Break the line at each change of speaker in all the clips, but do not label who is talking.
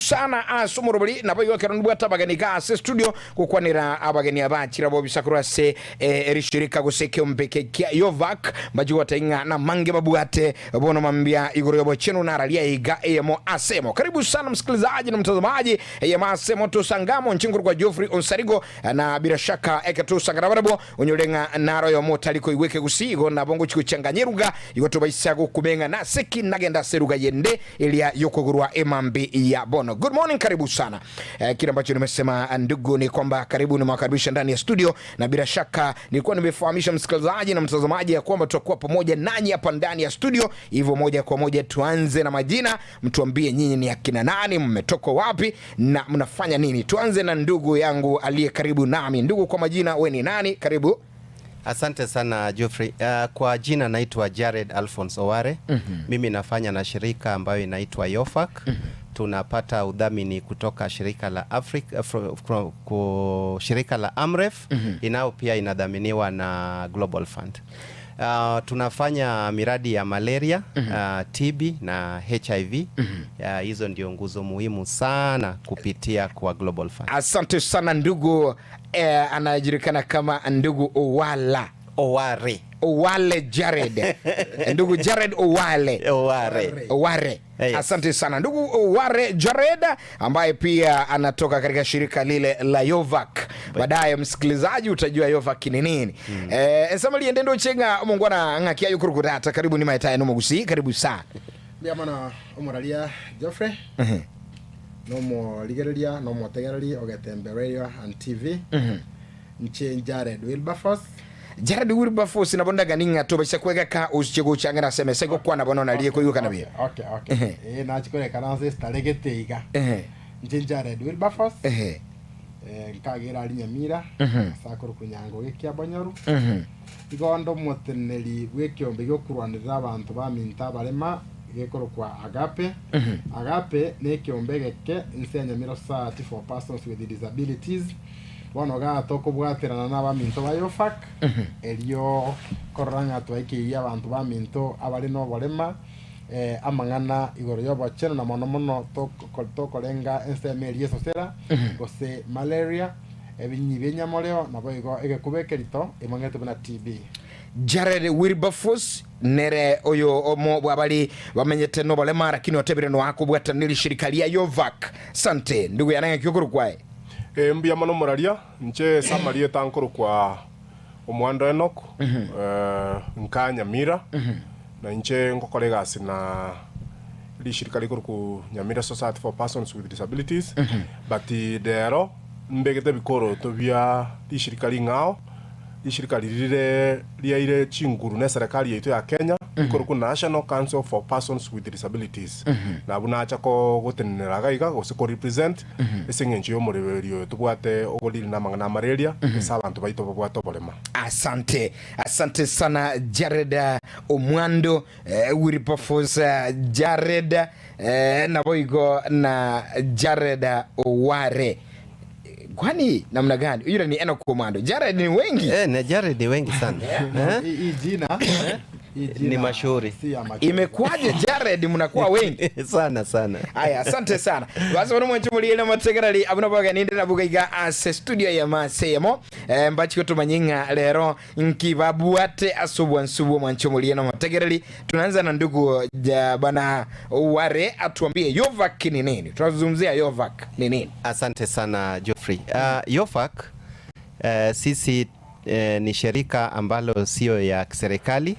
sana asumurubuli nabo yokeronbwa tabaganika se studio kukwanira abageni abachira bo bisakurase erishirika guseke mpeke kia Yovac majiwa tainga na mange babuate bono mambia igoro yobo chenu naralia iga emo asemo. Karibu sana msikilizaji na mtazamaji emo asemo tusangamo nchinguru kwa Geoffrey Onsarigo na bila shaka eketu sangarabarabo unyolenga naro yo motaliko iweke gusigo na bongo chikuchanganyiruga igoto baisago kumenga na seki nagenda seruga yende ilia yokogurwa emambi ya bono. Good morning, karibu sana. Kile ambacho nimesema ndugu ni kwamba karibu ni makaribisha ndani ya studio na bila shaka nilikuwa nimefahamisha msikilizaji na mtazamaji ya kwamba tutakuwa pamoja nanyi hapa ndani ya studio. Hivyo moja kwa moja tuanze na majina, mtuambie nyinyi ni akina nani, mmetoka wapi na mnafanya nini. Tuanze na ndugu yangu aliye karibu nami. Ndugu, kwa majina wewe ni nani? Karibu.
Asante sana Geoffrey. Kwa jina naitwa Jared Alphonse Oware. Mimi nafanya na shirika ambayo inaitwa Yovac. Tunapata udhamini kutoka shirika la Africa, shirika la Amref, inao pia inadhaminiwa na Global Fund. Tunafanya miradi ya malaria, TB na HIV. Hizo ndio nguzo muhimu sana kupitia kwa Global Fund.
Asante sana ndugu anajulikana kama ndugu Owale Jared. Ndugu Jared Oware.
Yes.
Asante sana ndugu Oware Jared ambaye pia anatoka katika shirika lile la Yovac. Baadaye msikilizaji utajua Yovac ni nini. Samali ndendo chenga mungwana ngakia yukurukudata. Karibu ni maitaya nomugusi. Karibu sana.
Bia mana umuralia Geoffrey. Nomo ligerelia, nomo tegerelia ogetembe radio and TV. Nche Jared Wilberforce.
Jared Wilberforce na bonda ganinga to bashya kwega ka ushego changana semese go kwana bono naliye ko yuka nabiye.
Okay. Na chikore kananze staregete iga. Nche Jared Wilberforce. Kagira ali Nyamira. Sakuru kunyango gekia Banyoru. Igondo moteneli wekyombe gyo kurwanira abantu baminta barema gekoro kwa Agape. Agape ne kyombe geke nsenya miro sati for persons with disabilities. Wano ga toko bwaterana n'abaminto ba Yovac. Elio koranga twaiki y'abantu baminto abali no bolema amangana igoro yobo cheno na mono toko lenga ensemeli yesosera gose malaria ebinyi benyamoleo nabo igo egekubekerito emangete bana TB.
Jared Wilberforce nere oyo omo bwabali bamenyete no bolema lakini otebere no akubwata nili shirika ya Yovac. Sante ndugu yananga kyokuru kwae.
Mbia mano moralia nche samarie tankuru kwa omwando Enoch nkanya mira na nche ngokolega sina li shirika likuru ku Nyamira Society for Persons with Disabilities but dero mbegete bikoro to bia li shirika lingao li shirika lirire liaire chinguru na serikali yetu ya Kenya ikoro ku National Council for Persons with Disabilities na bunacha ko gotenera gaiga go se ko represent esengenchi yo moreberio tubwate ogolili na mangana malaria esabantu baito babwato bolema.
Asante sana Jared Omwando Wilberforce Jared na boigo na Jared Oware. Kwani namna gani? Yule ni Enoch Omwando. Jared ni wengi.
Na Jared ni wengi sana.
Hii jina
ni mashuhuri.
Imekuaje Jared mnakuwa wengi?
sana.
Aya, asante sana. Basi bano mwenchumuli na mategerali abunabaga ninde nabuga ase studio ya masemo. Mbachi ko manyinga lero nkibabuate asubwansubu mwenchumuli na mategerali. Tunaanza na ndugu bana Oware atuambie Yovac ni nini? Tunazungumzia Yovac ni nini?
Asante sana Geoffrey. Yovac sisi ni shirika ambalo sio ya kiserikali.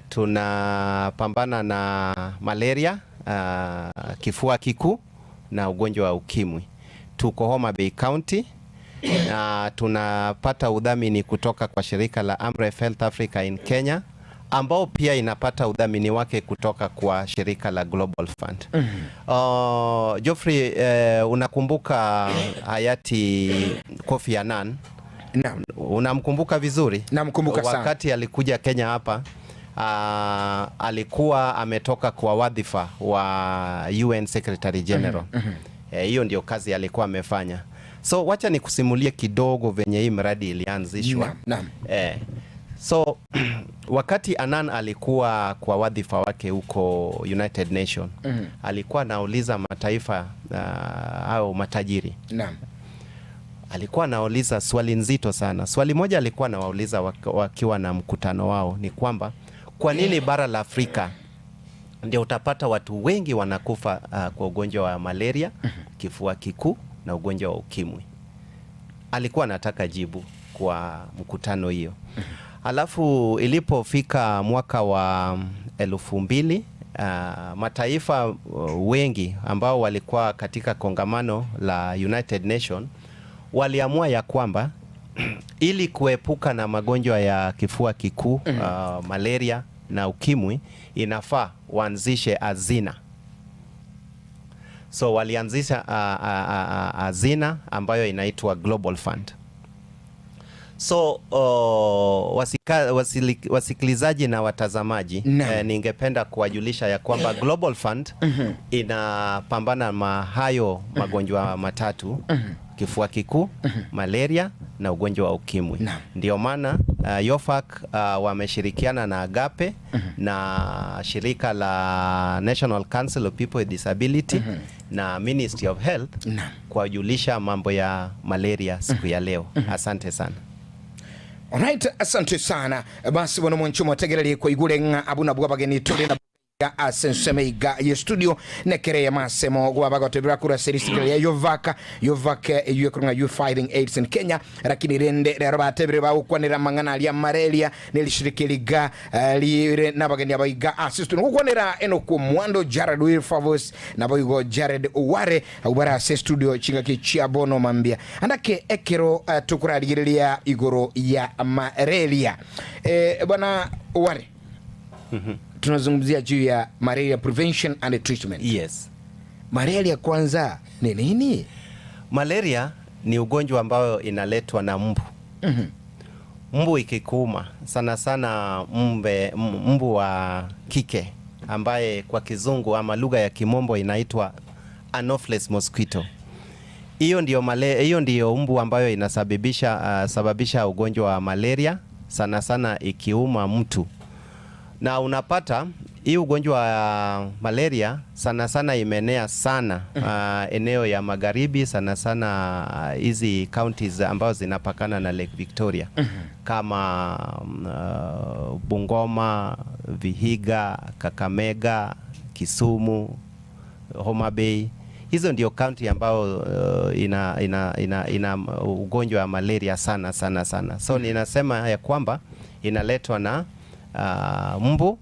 Tunapambana na malaria, kifua kikuu na ugonjwa wa ukimwi. Tuko Homa Bay County na tunapata udhamini kutoka kwa shirika la Amref Health Africa in Kenya ambao pia inapata udhamini wake kutoka kwa shirika la Global Fund. Geoffrey, unakumbuka hayati Kofi Annan?
Naam.
Unamkumbuka vizuri?
Namkumbuka sana.
Wakati alikuja Kenya hapa, alikuwa ametoka kwa wadhifa wa UN Secretary General. Hiyo ndio kazi alikuwa amefanya. So wacha nikusimulie kidogo venye hii mradi ilianzishwa.
Naam.
So wakati Anan alikuwa kwa wadhifa wake huko United Nation, alikuwa anauliza mataifa au matajiri.
Naam.
Alikuwa anauliza swali nzito sana. Swali moja alikuwa anawauliza wakiwa na mkutano wao ni kwamba kwa nini bara la Afrika ndio utapata watu wengi wanakufa kwa ugonjwa wa malaria, kifua kikuu na ugonjwa wa ukimwi. Alikuwa anataka jibu kwa mkutano hiyo. Alafu ilipofika mwaka wa 2000, mataifa wengi ambao walikuwa katika kongamano la United Nation waliamua ya kwamba ili kuepuka na magonjwa ya kifua kikuu, malaria na ukimwi, inafaa waanzishe hazina. So walianzisha hazina ambayo inaitwa Global Fund. So wasikilizaji na watazamaji, ningependa kuwajulisha ya kwamba Global Fund inapambana na hayo magonjwa matatu, kifua kikuu, malaria na ugonjwa wa ukimwi. Ndio maana YOFAC wameshirikiana na Agape na shirika la National Council of People with Disability na Ministry of Health kuwajulisha mambo ya malaria siku ya leo. Asante sana.
Alright, asante sana. Basi bwana Mwanchuma tegereri kwa igure nga abuna bwabageni tuli na asensemeiga ya studio nekere ya masemo gwabagotebira kura serisikale ya YOVAC yuekurunga you fighting AIDS in Kenya, lakini rende rero batebire baukwanira mangana ya malaria nilishirikiriga lire nabageni abaiga assistant gukwanira eno ku Mwando Jared Wilfavos na boigo Jared Oware ubara se studio chinga kichia bono mambia andake ekero tukurarigiria igoro ya malaria. Bwana Oware, tunazungumzia juu ya malaria prevention and treatment.
Yes.
Malaria kwanza ni nini?
Malaria ni ugonjwa ambao inaletwa na mbu. Mbu ikikuuma, sana sana mbu wa kike ambaye kwa kizungu ama lugha ya kimombo inaitwa Anopheles mosquito. Hiyo ndio mbu ambayo inasababisha ugonjwa wa malaria, sana sana ikiuma mtu. Na unapata hii ugonjwa wa malaria sana sana imeenea sana eneo ya magharibi, sana sana hizi counties ambazo zinapakana na Lake Victoria, kama Bungoma, Vihiga, Kakamega, Kisumu, Homa Bay. Hizo ndio county ambao ina ugonjwa wa malaria sana sana sana. So ninasema ya kwamba inaletwa na mbu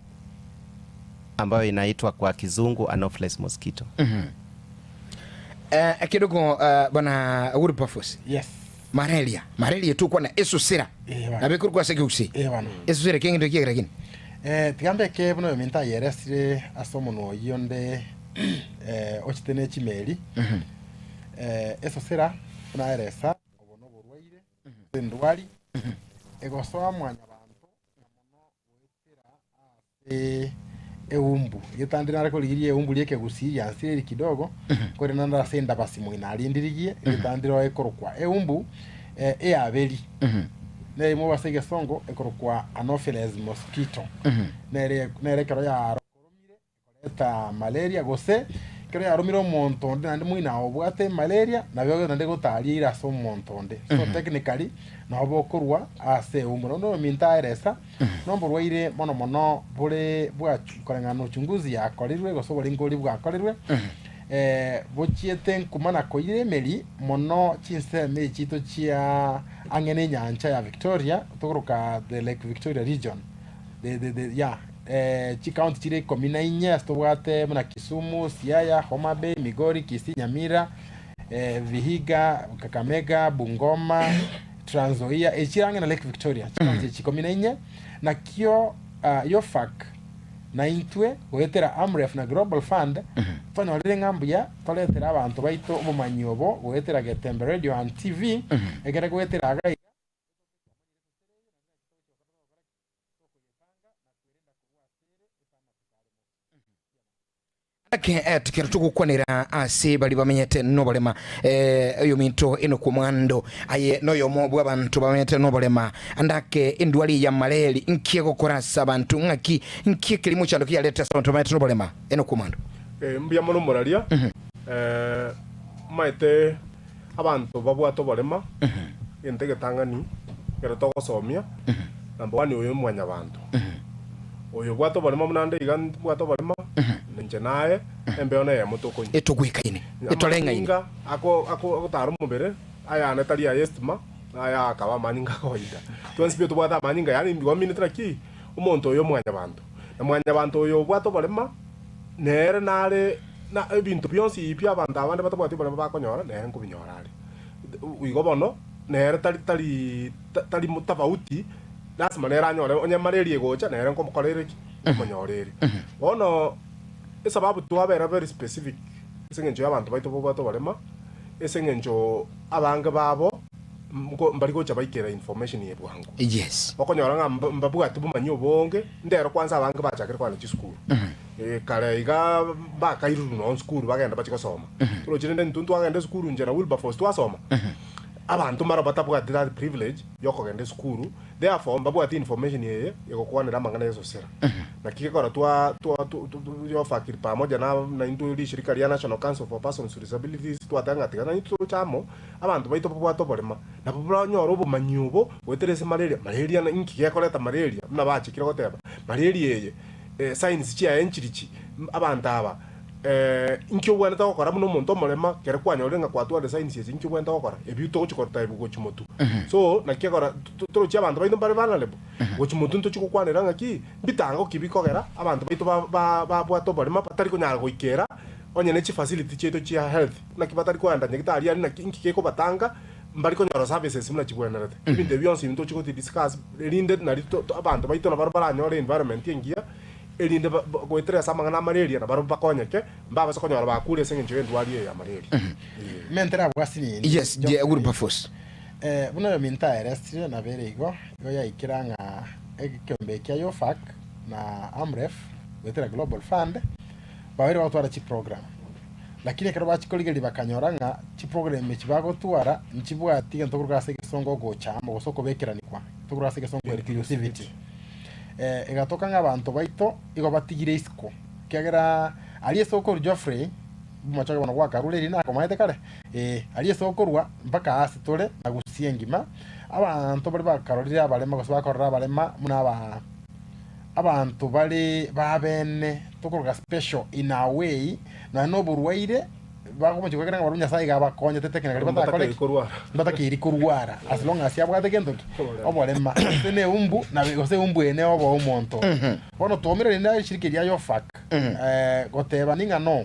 ambayo inaitwa kwa kizungu Anopheles mosquito.
Kidogo bwana Wilberforce.
Yes.
Malaria tu kwa na esusira. Na bekuru kwa segeusi. Esusira kingi ndio kigira kini.
Tigambe ke buno minta yeresire asomono yonde ochitene chimeli. Esusira na eresa obono borwaire ndwali egosoa mwanya eumbu yetandira ariko ligirie eumbu lieke gusiria nsiri kidogo kore nanda senda basimu inalindirigie yetandira ekorokwa eumbu abeli ne mo basege songo ekorokwa Anopheles mosquito nere kero ya rokoromire koleta malaria gose kero ya romiro montonde nande muina obwate malaria na byo nande gotarira so montonde so technically na obokorwa ase umuro no minta eresa nombo rwaire mono bure bwa korengano uchunguzi yakorirwe gosobora ingori bwakorirwe bochiete kumana koire meri mono chinse me chito chia angene nyancha ya Victoria tokoroka the Lake Victoria region chi county chire komina inya stobwate mna Kisumu, Siaya, Homa Bay, Migori, Kisii, Nyamira, Vihiga, Kakamega, Bungoma, Trans Nzoia echirange na Lake Victoria chikomina inya na kio YOFAC na intwe goetera AMREF na Global Fund tonyorire ngambuya toletera abantu baito obumanyobo goetera Getembe Radio and TV egere goetera aga
ake tukira tukukwanira ase bali bamenyete no balema yo minto eno kumwando aye no yo mobwa abantu bamenyete no balema andake indwali ya malaria nkie kokorasa abantu ngaki nkie kilimo cyando kiyaleta abantu bamenyete no balema eno kumwando
mbya mono malaria maite abantu babwato balema entege tangani kero togosomia namba 1 uyo mwanya bantu uyo bwato balema munande igan bwato balema nje naye embeona ya mutokonyi
etogwikaine etolengaine
ako taru mubere aya anatali ya estima aya akaba maninga kawaida twansibyo tubwata maninga yani ndi 1 minute raki umuntu uyo mwanya bantu uyo bwato balema nere nare na ebintu byonsi ipya abantu abandi batabwati balema bakonyora nere nkubinyora ari uigobono nere tali mutafauti lazima nere anyore onye malaria gocha nere nkomukorere ki munyorere bono sababu tuwabera very specific isengenjo y'abantu baito bwato balema isengenjo abanga babo mbali gocha baikera information yebwangu
yes
okonyora nga mbabwati bumanyi obonge ndero kwanza abanga bachakire kwana chisukuru kare iga bakairu no school bagenda bachikosoma tulo chirende ntuntu agenda school njera Wilberforce twasoma abantu mara batabwati that privilege yokogenda school therefore mbabwati information yeye yokokwanira mangana yeso sera na kikora twa yo fakiri pamoja na indu shirika ya National Council for Persons with Disabilities twatanga tigana nitso chamo abantu baito bwato balema na bubura nyoro bumanyubo weterese malaria na inki yakoleta malaria na bachikira goteba malaria yeye science chia enchirichi abantu aba inkyo bwana takokora muno muntu omulema kere kwanyorenga kwatwale science yesi inkyo bwana takokora ebito chikorta ibugo chimotu so nakikora toro chia abantu baito bari bana lebo gochimotu nto chikokwanira ngaki bitango kibikogera abantu baito ba bwato balema patari kunyara goikera onye ne chi facility cheto chia health nakibatari kwanda nyegitari ari nakikeko batanga mbali konyara services muna chibwenerete ibinde byonse into chikoti discuss linde na abantu baito na barbara nyore environment yengia elinde goetere samanga na malaria na baro bakonyeke mbaba sokonyora bakule sengenje ndwali ya malaria
mentera bwasini
yes je Wilberforce
buno yo minta erestre na berego yo ya ikiranga ekikombe kya YOFAC na AMREF wetera Global Fund bawere watwara chi program lakini kero bachikolигeli bakanyoranga chi program chibago twara nchibwati ntokuruka sege songo gocha mo soko bekerani kwa tokuruka sege songo inclusivity egatoka nk'abantu baito igo batigire isiko kagera ali soko Geoffrey mumachaga bana kwa karule nako maete kale ali soko rwa mpaka hasi tole na gusiengima abantu bali bakarolira abalema ko bakorera abalema muna abantu bali babene tokuruka special in a way na no burwaire bakomeje kwegera ngabarunya sai gabakonye tetekene batakiri kurwara as long as yabwate kentoki obolema tene umbu na gose umbu ene obo umonto bono tomire ne shirike ya YOFAC goteba ninga no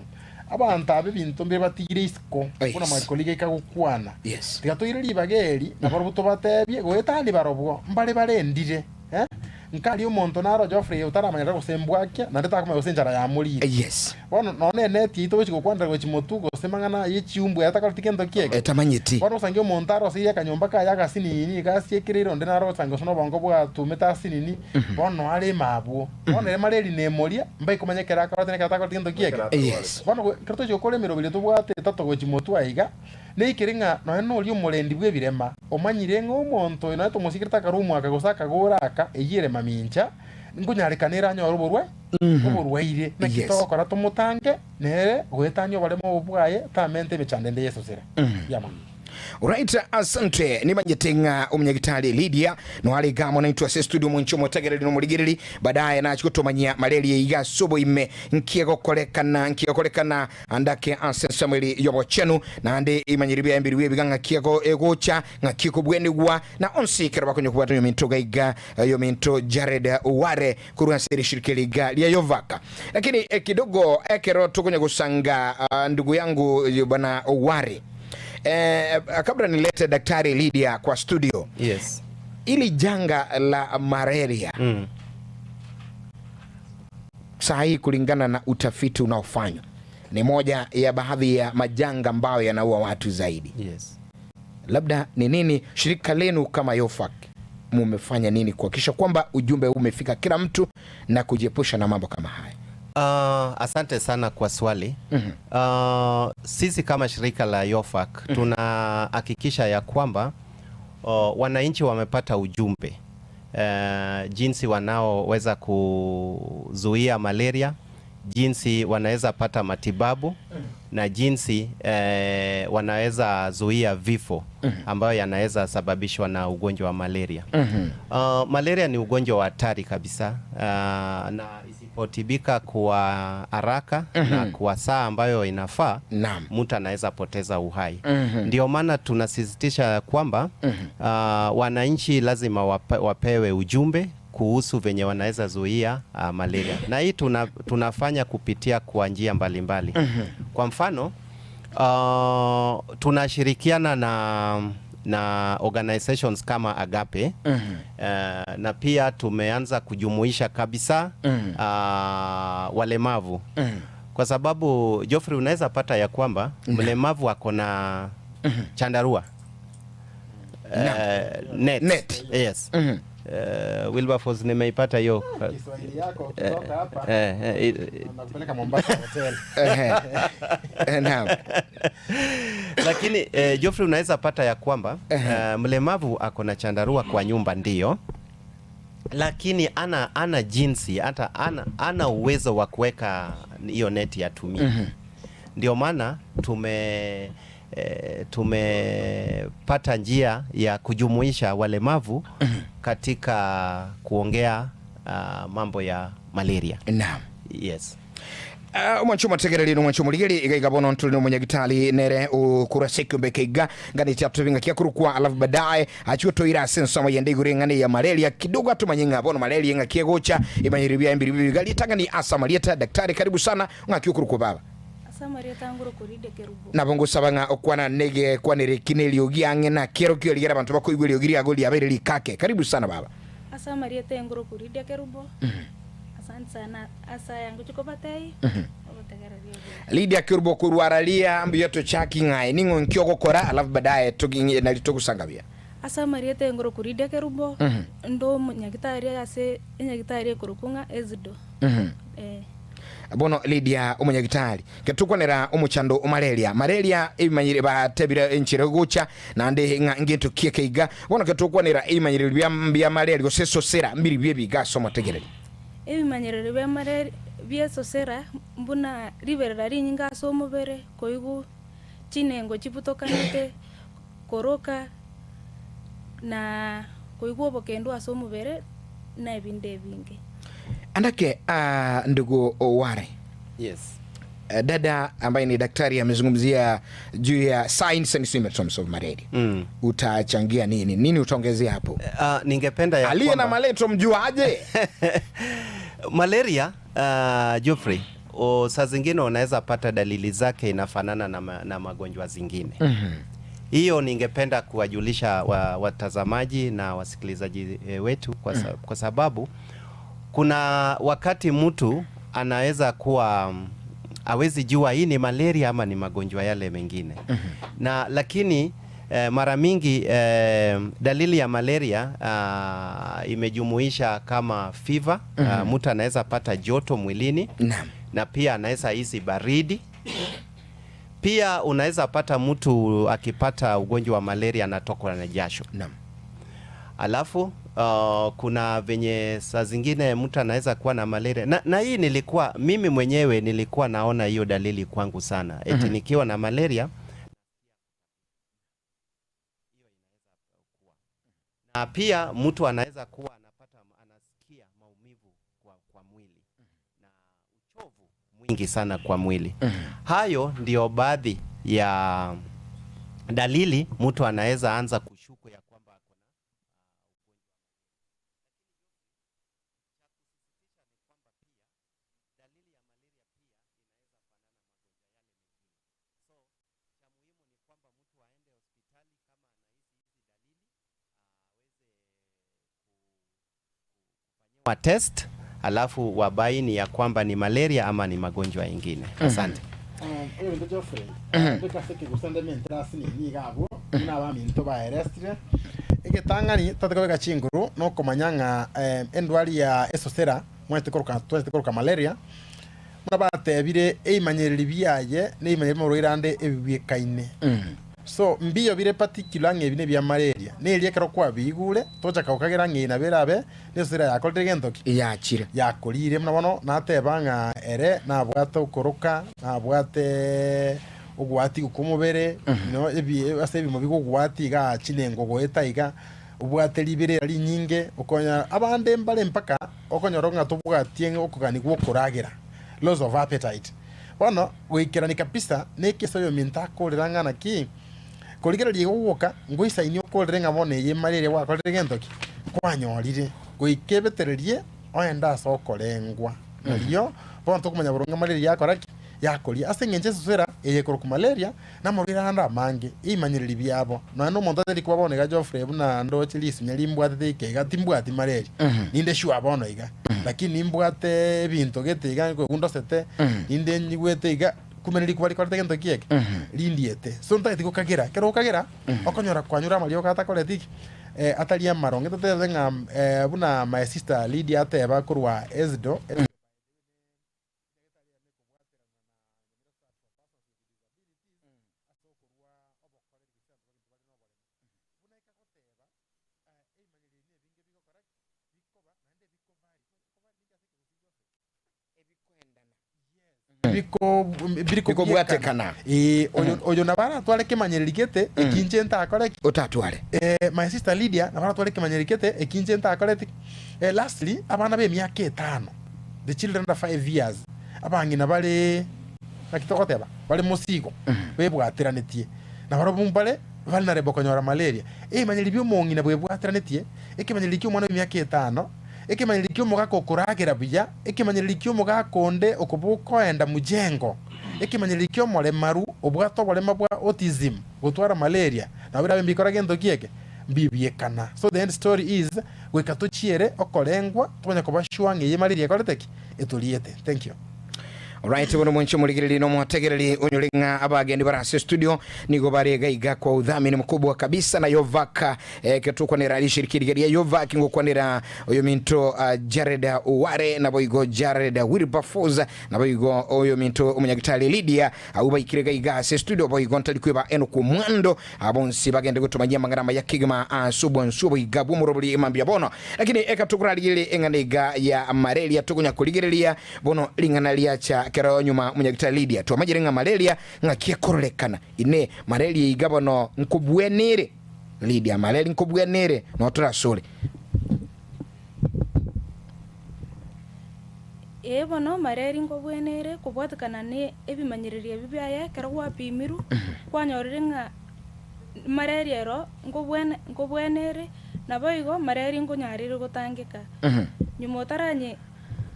abantu abintu mbe batigire isiko kuna makolike ikagukwana tigatoire libageri na barubuto batebye goetani barobwo mbale barendire nkali umuntu naro Geoffrey utaramanya gusembwake na ndeta kuma gusenjara ya muri
yes
bono none neti ito biko kwandra go chimotu semangana yichiumbu yatakaltikendo kiege
tamanyeti
bono sange umuntu aro siya kanyomba ka yaga sinini gasi ekiriro ndenaro sange sono bango bwa tumeta sinini bono ale mabu bono le mareli ne moria mbai kumanyekera ka batene katakaltikendo kiege
yes
bono kerto jokole mirobile tubwate tato go chimotu aiga neikiringa no eno oli umulendi bwe birema omanyire ngo umuntu ino to musikirita karumu akagosaka goraka eyire mamincha ngunyarikanira nyo ruburwe uburwaire nakitokora tumutange nere gwetanyo balemo obwaye tamente bichandende Yesu sira yama
Right, asante ni manyetenga umunyagitali Lydia no ali gamo naitwa se studio muncho motagereri no muligiriri baadaye na chikutomanyia malaria iga sobo ime nkiego kolekana andake anse Samuel yobo chenu na ande imanyiribya mbiri biganga kiego egocha ngakiko bwenigwa na onsi keraba kunyo kubatu yomintoga iga yominto Jared Oware kuruha seri shirike liga lia YOVAC lakini kidogo ekero tukunya gusanga ndugu yangu bwana Oware kabla nilete daktari Lydia kwa studio
yes
ili janga la malaria sahi kulingana na utafiti unaofanywa ni moja ya baadhi ya majanga ambayo yanaua watu zaidi
yes
labda ni nini shirika lenu kama YOFAC mumefanya nini kuhakikisha kwamba ujumbe umefika kila mtu na kujiepusha na mambo kama haya
Asante sana kwa swali. Sisi kama shirika la YOFAC tunahakikisha ya kwamba wananchi wamepata ujumbe jinsi wanaoweza kuzuia malaria, jinsi wanaweza pata matibabu na jinsi wanaweza zuia vifo ambayo yanaweza sababishwa na ugonjwa wa malaria. Malaria ni ugonjwa wa hatari kabisa, na isipotibika kwa haraka na kwa saa ambayo inafaa, mtu anaweza poteza uhai. Ndio maana tunasisitiza kwamba wananchi lazima wapewe ujumbe kuhusu venye wanaweza zuia malaria, na hii tunafanya kupitia kwa njia mbalimbali. Kwa mfano tunashirikiana na organizations kama Agape, na pia tumeanza kujumuisha kabisa walemavu, kwa sababu Geoffrey, unaweza pata ya kwamba mlemavu ako na chandarua net. Yes. Wilberforce nimeipata hiyo.
Kiswahili yako kutoka hapa nakupeleka Mombasa hotel.
Naam.
Lakini Geoffrey, unaweza pata ya kwamba mlemavu ako na chandarua kwa nyumba, ndio, lakini ana jinsi, hata ana uwezo wa kuweka hiyo neti ya tumia. Ndio maana tumepata njia ya kujumuisha walemavu katika kuongea mambo ya malaria.
Naam.
Yes.
Mwanchuma tegereri mwanchuma ligeri igaiga bono ntuli munyagitali nere ukuraseki mbekeiga ngani tyatubinga kyakurukwa alafu baadaye achuto ira senso mayende igurengani ya malaria kidogo atumanyinga bono malaria nga kiegocha imanyiribia mbiri gali tangani Asa Marieta. Daktari, karibu sana ngakiukurukwa baba.
Asa Marieta ngoro kuride kerubo
nabongo sabanga okwana nege kwanere kineli ogiange na kero kyo ligera bantu bako igweli ogiri agoli abere kake. Karibu sana baba.
Asa Marieta ngoro kuride kerubo. Asante sana asa yangu chiko batai.
Lydia Kirbo kurwaralia ambiyoto chaki ngai ningo nkyoko kora alafu baadaye toki na litogusangabia.
Asa Marieta ngoro kuride kerubo ndo nyagitari ase nyagitari kurukunga ezido.
Bono Lydia umunyagitari ketukwanera umuchando malaria imanyire batebira enchire gucha nande ngintu kiekeiga bono ketukwanera imanyire bya malaria goseso sera mbiri byebiga somo tegereri
imanyire bya malaria byeso sera mbuna riberera rinyinga somo bere koigu chinengo chiputokanite koroka na koigu bokendo asomo bere na ebinde bingi
andake ndugu Oware.
Yes.
Dada ambaye ni daktari amezungumzia juu ya signs and symptoms of malaria. Utachangia nini utaongezea hapo?
Ningependa ya
aliye na malaria mjuaje?
Malaria Geoffrey, saa zingine unaweza pata dalili zake inafanana na magonjwa zingine. Hiyo ningependa kuwajulisha watazamaji na wasikilizaji wetu kwa sababu kuna wakati mtu anaweza kuwa hawezi jua hii ni malaria ama ni magonjwa yale mengine. Na lakini mara mingi dalili ya malaria imejumuisha kama fever, mtu anaweza pata joto mwilini na pia anaweza hisi baridi. Pia unaweza pata mtu akipata ugonjwa wa malaria anatokwa na jasho. Alafu kuna venye saa zingine mtu anaweza kuwa na malaria na hii mimi mwenyewe nilikuwa naona hiyo dalili kwangu sana. Eti nikiwa na malaria na pia mtu anaweza kuwa anasikia maumivu kwa mwili na uchovu mwingi sana kwa mwili. Hayo ndio baadhi ya dalili mtu anaweza anza kushuku ya kwamba wa test alafu wabaini ya kwamba ni malaria ama ni magonjwa mengine. Asante.
Ndo Geoffrey. Ndeka seke gusanda mentrasi ni gabo na ba minto ba erestre. Ikitangani tatekobeka chinguru no komanyanga endwali ya esosera mwete koroka malaria. batebire eimanyereri biaye neimanyereri morwirande ebibiekaine so mbio bire particular ngebine bya malaria nerie kero kwa bigure tocha kaukagera ngina berabe nesira yakolere gentoki
yachire
yakolire muna bono natebanga ere nabwate ukoroka nabwate ugwati ukumubere no ebi asebi mubigo gwati ga chinengo goeta iga ubwate libere ali nyinge ukonya abande mbale mpaka okonyoronga tubwatie okugani gwokoragera loss of appetite bono wikirani kabisa nekeso yo minta koliranga naki koligera ligowoka ngoisa inyo kolerenga bone ye malaria wa kolere gentoki kwanyorire goikebetererie oyenda so kolengwa nalio bono tokumanya burunga malaria yakoraki yakoli asengenje susera eyekoro ku malaria na mobira anda mange imanyiriri byabo na no monta teri kwa bone ga Geoffrey buna ndo chilisi nyali mbwate ke gatimbwati malaria ninde shu abono iga lakini mbwate binto gete iga ko gundo sete ninde nyigwete iga kumeneri kwali kwarte gento kieke lindiete so nta tiko kagera kero kagera okonyora kwanyura malio kata koletiki atalia maronge tetenga buna my sister Lydia ateba kurwa Esdo
biko bwatekana
oyo nabara twale kemanyerikete ekinje nta akore
otatwale
my sister Lydia nabara twale kemanyerikete ekinje nta akore lastly abana be myaka 5 the children under 5 years abangina bale nakitokoteba bale musigo bebwatiranetie nabara bumbale vulnerable konyora malaria manyeribyo mongina bwebwatiranetie ekemanyerikyo mwana be myaka 5 ekemanyerikyo muga kokoragira buya ekemanyerikyo muga konde okubuko enda mujengo ekemanyerikyo mole maru obwato bole mabwa autism gutwara malaria na bira bimbikora gendo kieke bibiekana so the end story is we katochiere okolengwa tubanya kubashwange ye malaria koleteki etuliete thank you.
Alright, bono mwenche muligirili no mwategereli unyolinga abagendi barase studio nigo barega iga kwa udhamini mkubwa kabisa na Yovak ketukwa nira alishirikirigeria Yovak ngokwa nira oyo minto Jared Uware na boigo Jared Wilberforce na boigo oyo minto umunyagitali Lydia uba ikirega iga ase studio boigo ntalikuiba eno kumwando abonsi bagende gutumanyia mangarama ya kigima subo nsubo iga bumurobuli imambia bono lakini eka tukura ligili enganiga ya Marelia tukunya kuligirilia bono lingana liacha kero nyuma munyagitali Lydia tu amajirenga malaria ngakie korolekana ine malaria igabono nkubwenere Lydia malaria nkubwenere no turasole
bono malaria nkubwenere kubwatikana ne ebimanyiriria bibyaye kero gwapimiru kwanyorirenga malaria ro nkubwenere naboigo malaria nkonyarire gutangika nyuma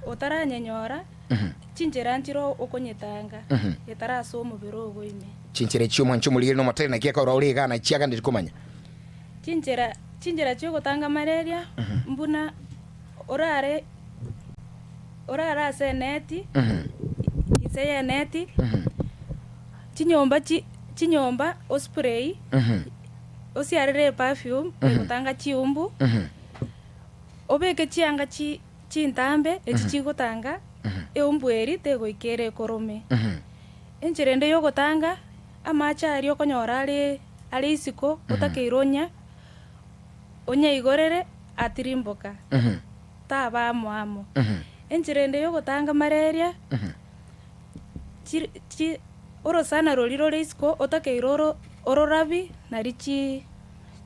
otaranye nyora chinjera ntiro okonyetanga yetaraso mubiro ogoime
chinjere chyo mwancho mulire no matari na kiaka uraurega na chiaka ndikumanya chinjera chyo gutanga malaria mbuna orare seneti iseye neti chinyomba ospray osiarere perfume gutanga chiumbu obeke chianga chintambe echichigotanga eumbweri tegoikere korome encherende yo gotanga amacha ari okonyora ari isiko otakeironya onya igorere atirimboka taba mwamo encherende yo gotanga malaria orosana roliro isiko otakeiroro ororabi narichi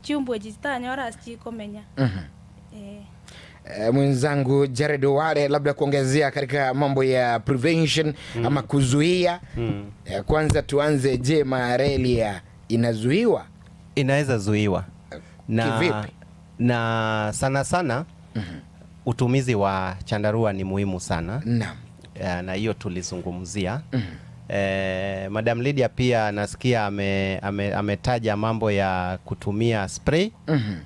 chiumbwe jitanyora chikomenya mwenzangu Jared Uware labda kuongezea katika mambo ya prevention ama kuzuia kwanza tuanze je malaria inazuiwa
inaweza zuiwa
kivipi
na sana utumizi wa chandarua ni muhimu sana na hiyo tulizungumzia Madam Lydia pia nasikia ametaja mambo ya kutumia spray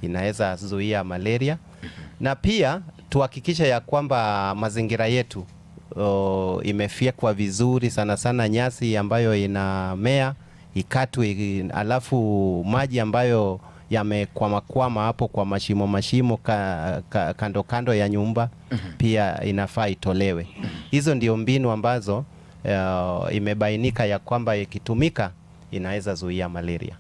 inaweza zuia malaria na pia tuhakikisha ya kwamba mazingira yetu imefyekwa vizuri sana nyasi ambayo inamea ikatwe alafu maji ambayo yamekwama hapo kwa mashimo kando ya nyumba pia inafaa itolewe. Hizo ndio mbinu ambazo imebainika ya kwamba ikitumika inaweza zuia malaria.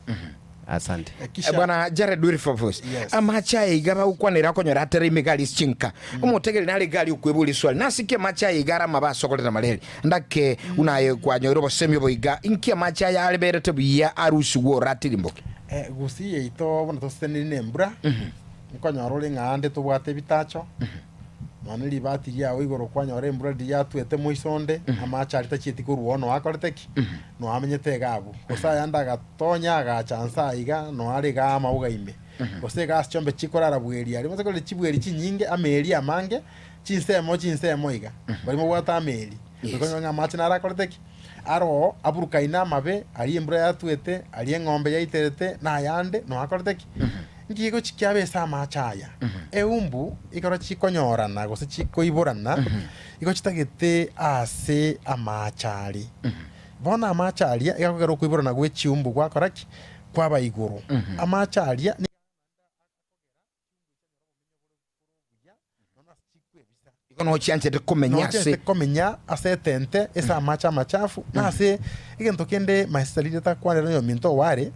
Asante.
Bwana Jared Wilberforce, amachai gaba ukwanira konyora atere imigali chinka umutegeri nali gali ukwebuli swali nasike machai gara mabaso koleta malaria ndake unaye kwanyoro bosemi boiga inki amachai albere tebiya arusi wo ratirimboke
gusiye ito bona tostenine mbura nkonyoro ngande tubwate bitacho none libati yawe igoro kwanyore mbura diyatwete muisonde amachari tachiti kuruono akoreteki no amenyete gabu kosa yanda gatonya ga chansa iga no ari ga maugaime kose gas chombe chikorara bweri ari mose kole chibweri chinyinge ameri amange chinsemo iga bari mo wata ameri konyo amachi nara akoreteki aro aburukaina mabe ari mbura yatwete ari ngombe yaiterete na yande no akoreteki ngigo chikiabe sama chaya eumbu ikora chikonyorana gose chikoiborana iko chitagete ase amachari bona amacharia igakogera kuiborana gwe chiumbu gwakoraki kwaba iguru amacharia
ikono chance de
komenya ase tente esa amacha machafu na ase igento kende maestralite takwanera yo minto ware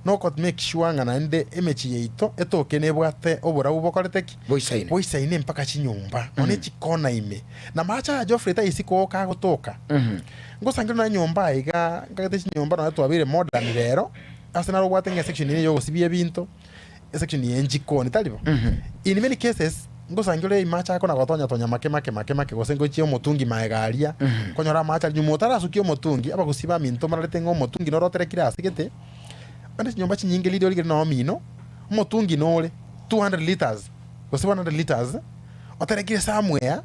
no kot make sure ngana ende emechi yeito etoke nebwate obora ubokoreteki boisaine mpaka chinyumba none chikona ime na macha Geoffrey ta isiko ka gotoka ngosangiro na nyumba iga ngate chinyumba na twabire modern rero asena ro bwate section ni yo sibie binto section ni enjikoni talibo in many cases ngosangiro imacha ko na gotonya make gosengo chio motungi maegaria konyora macha nyumotara sukio motungi aba gusiba minto marete ngo motungi no rotere kira asigete ande nyumba chinyinge lidio ligere no mino motungi nole 200 liters ko 700 liters oterekire somewhere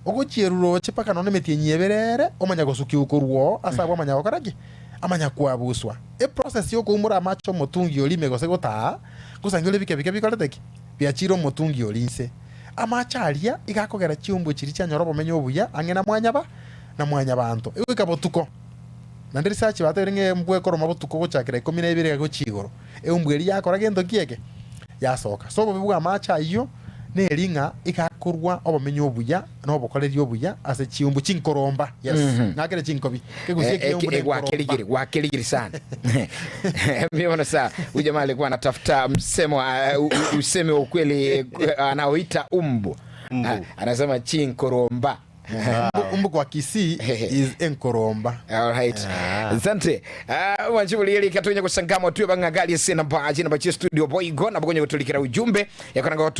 ogochieruro chipaka none metienyebere omanya gosuki ukoruo asabwa manya gokaraki amanya kwabuswa process yo kumura macho motungi olime gose gota gusangire bike bikoleteki biachiro motungi olinse amacharia igakogera chiumbu chiri chanyorobo menyo buya angena mwanya bantu ikabotuko na research baterenge mbwe koro mabutuko gochakira 12 gochigoro eumbweri yakora gento kieke yasoka so bibwa amacha iyo neringa ikakurwa obomenyo obuya no bokolerio obuya ase chiumbu chinkoromba nakere chinkobi kegusie kiumbu
wakeligiri sana mimi saa ujamaa alikuwa anatafuta msemo useme ukweli anaoita umbu anasema chinkoromba
umbu kwa Kisii is enkoromba.
Alright. Asante. Wanjibuli ili katunya kusangamo tuwe bangagali sena baji na bachi studio boigo na bagonye gutulikira ujumbe yakona ngo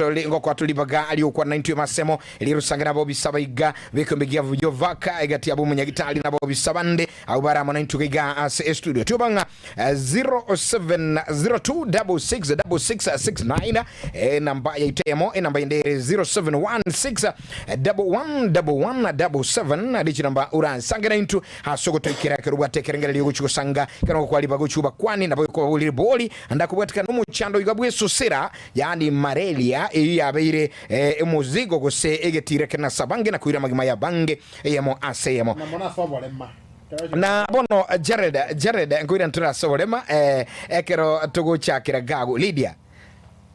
kwa tulibaga ali kwa 90 masemo ili rusangana Bobby Sabaiga bekombegia Yovaka egati abu munyagitali na Bobby Sabande au barama 90 giga as studio tuwe banga 0702666669 namba ya itemo namba yendere 0716111177 adichi namba uransanga na intu hasoko toikira keruba tekerengera liyo guchusanga kana kwa liba guchuba kwani nabo ko buli boli andakubwatika no muchando igabwe susira yani Marelia yabeire emuzigo gose egetire kana sabange na kuira magima ya bange yemo aseyemo
na mona sobolema
na bono Jared ngoira ntura sobolema ekero tuguchakira gago Lydia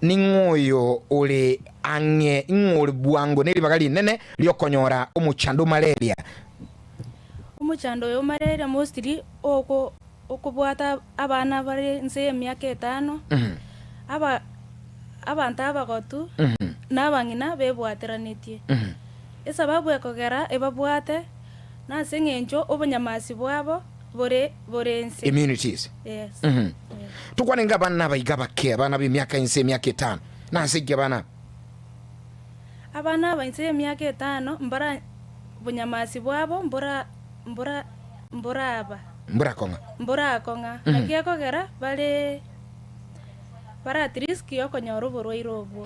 ningoyo ule ange ngori buango neri bagali nene lyokonyora umuchando malaria
umuchando yo malaria mostly okubwata abana bari nse emyaka 5 abantu abagotu nabangina bebwateranitie esababu ekogera ebabwate nasengenjo obunyamasi bwabo borense
immunities
yes
tukwanenga bana baigaba ke bana b'imyaka inse emyaka 5 nasige bana
abana bainse emyaka 5 mbara bunyamasi bwabo mbura konga nakieko gera bale para at risk yo konyoro borwairo obwo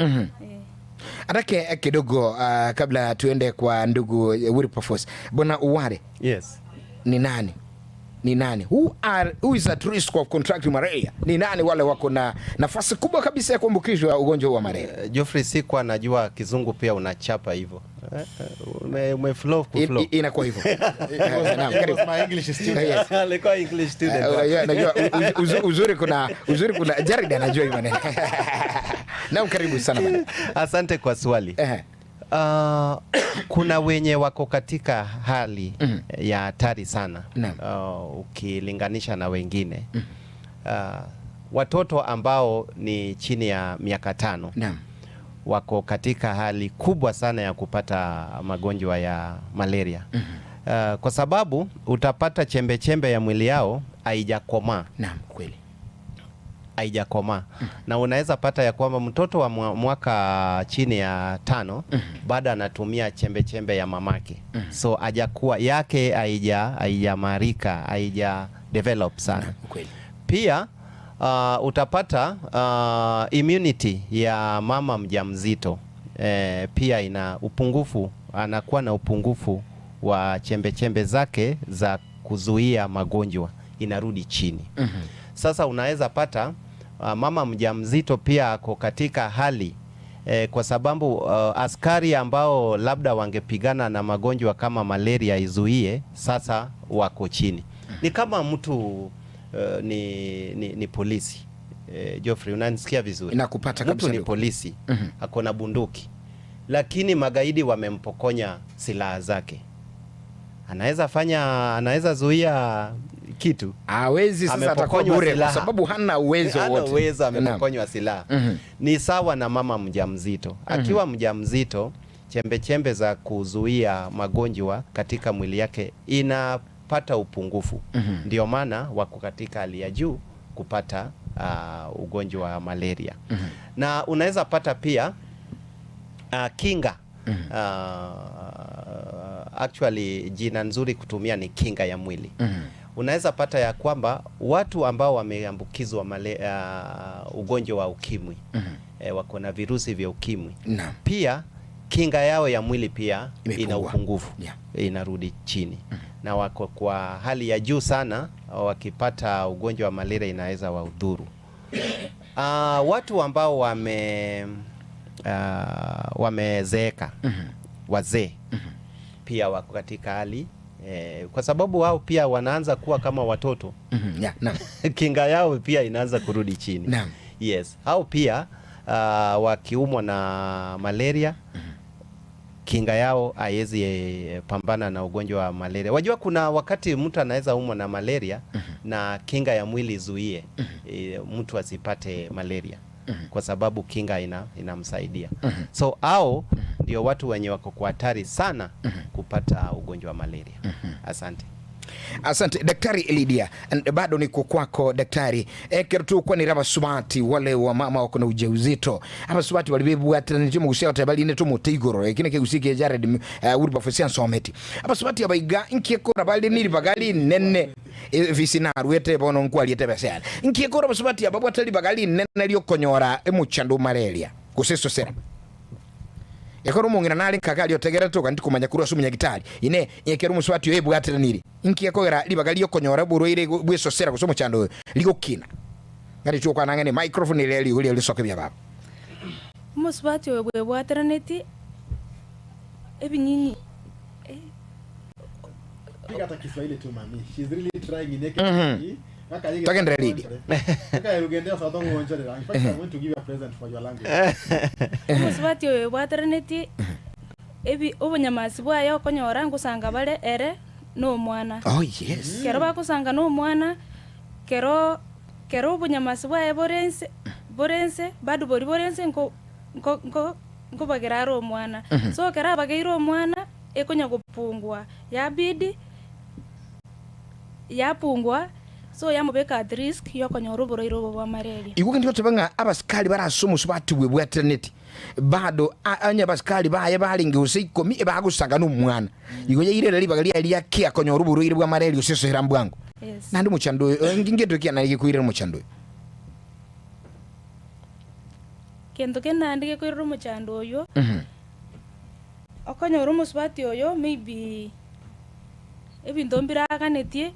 Adake kidogo kabla tuende kwa ndugu Wilberforce bona Uware
yes
ni nani who is at risk of contracting malaria ni nani wale wako na nafasi kubwa kabisa ya kuambukizwa ugonjwa wa malaria
Geoffrey sikuwa najua kizungu pia unachapa hivyo umeflow kuflow
inakuwa hivyo
my English student
alikuwa English student
najua uzuri kuna Jared anajua hivyo na karibu sana bwana
asante kwa swali Kuna wenye wako katika hali ya hatari sana ukilinganisha na wengine. Watoto ambao ni chini ya miaka 5 wako katika hali kubwa sana ya kupata magonjwa ya malaria. Kwa sababu utapata chembe ya mwili yao haijakomaa.
Naam, kweli.
Haijakomaa. Na unaweza pata ya kwamba mtoto wa mwaka chini ya 5 bado anatumia chembe ya mamake. So hajakuwa yake haijamarika, haija develop sana.
Kweli.
Pia utapata immunity ya mama mjamzito pia ina upungufu, anakuwa na upungufu wa chembe zake za kuzuia magonjwa, inarudi chini. Sasa unaweza pata mama mjamzito pia ako katika hali kwa sababu askari ambao labda wangepigana na magonjwa kama malaria izuie, sasa wako chini. Ni kama mtu ni polisi. Geoffrey, unanisikia vizuri?
Nakupata kabisa.
Mtu ni polisi, ako na bunduki, lakini magaidi wamempokonya silaha zake. Anaweza zuia kitu?
Hawezi. Sasa atakuwa bure kwa sababu hana uwezo wote.
Hana uwezo, amepokonywa silaha. Ni sawa na mama mjamzito. Akiwa mjamzito, chembe za kuzuia magonjwa katika mwili yake inapata upungufu. Ndio maana wako katika hali ya juu kupata ugonjwa wa malaria. Na unaweza pata pia kinga. Actually jina nzuri kutumia ni kinga ya mwili. Unaweza pata ya kwamba watu ambao wameambukizwa ugonjwa wa ukimwi, wako na virusi vya ukimwi, pia kinga yao ya mwili pia ina upungufu, inarudi chini. Na wako kwa hali ya juu sana, wakipata ugonjwa wa malaria inaweza waudhuru. Watu ambao wamezeeka, wazee, pia wako katika hali kwa sababu wao pia wanaanza kuwa kama watoto. Kinga yao pia inaanza kurudi chini. Yes, hao pia wakiumwa na malaria, kinga yao haiwezi pambana na ugonjwa wa malaria. Wajua kuna wakati mtu anaweza umwa na malaria na kinga ya mwili zuie mtu asipate malaria, kwa sababu kinga inamsaidia. So hao ndio watu wenye wako kwa hatari sana kupata ugonjwa wa malaria. Asante.
Asante Daktari Lydia. Bado niko kwako Daktari. Kertu kwa ni Abasubati wale wa mama wako na ujauzito. Abasubati walibebu atanitimo kusia tabali ne tumu tigoro. Kine ke usike Jared uri bafosian someti. Abasubati abaiga inkieko na balde niri bagali nenne visina ruete bono nkwali etebesera. Inkieko Abasubati ababu atali bagali nenne lyo konyora emuchando malaria. Kuseso sera. Ekoro mungira nali kakali otegera toka ndikumanya kuru asumenya gitari ine yekero muswati yo ebwatira niri inki yakogera libagali yo konyora buroire bweso sera kusomo chando ligokina ngari cyo kwa nangane microphone ile ile soke bya baba
muswati yo ebwatira neti ebinyinyi
piga ta Kiswahili tu mami, she's really trying in Ekiti.
Takendra Lidi.
Okay, ugenda sa dongo onjera. In fact, I want to give you a present for your language.
Muswati yo ebwatira neti ebi obunyamasi bwayo konyora ngusanga bale ere no mwana.
Oh yes.
Kero bakusanga no mwana kero obunyamasi bwayo borense badu bori borense nko bagiraro mwana. So kera bagiro mwana ekonya kupungwa yabidi yapungwa, so yamubeka at risk yo konyoro boroiro bwa malaria.
Iguke ndiko tebanga abasikali barasoma subati bwe eternity bado anya basikali baye balinge usikomi ebagusanga no mwana igoye irera libagali ali akia konyoro boroiro bwa malaria useso hirambwango.
Yes.
Nandi muchando ngingeto kia nalike kuira muchando
kendo kenandike kuira muchando yo okonyoro musubati oyo maybe ebintu mbiraganetie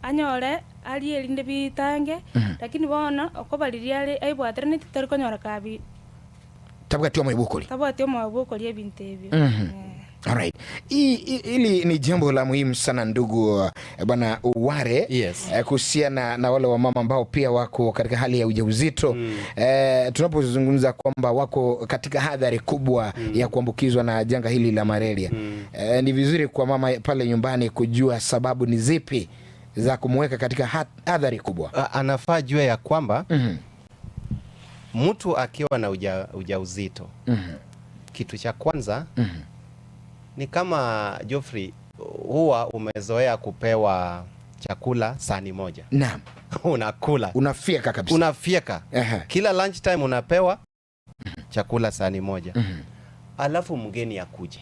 anyore ali elinde bitange lakini bona okobaliria ali aibwatira neti tarikonyora kabi
tabwati omo ibukoli
tabwati omo ibukoli ebintu ebyo.
Alright. Hili ni jambo la muhimu sana ndugu bwana Oware.
Yes.
Kuhusiana na wale wamama ambao pia wako katika hali ya ujauzito. Tunapozungumza kwamba wako katika hadhari kubwa ya kuambukizwa na janga hili la malaria. Ni vizuri kwa mama pale nyumbani kujua sababu ni zipi za kumweka katika hadhari kubwa.
Anafaa jue ya kwamba mtu akiwa na ujauzito kitu cha kwanza ni kama Geoffrey, huwa umezoea kupewa chakula sahani moja.
Naam.
Unakula.
Unafieka kabisa.
Unafieka. Kila lunch time unapewa chakula sahani moja. Alafu mgeni akuje.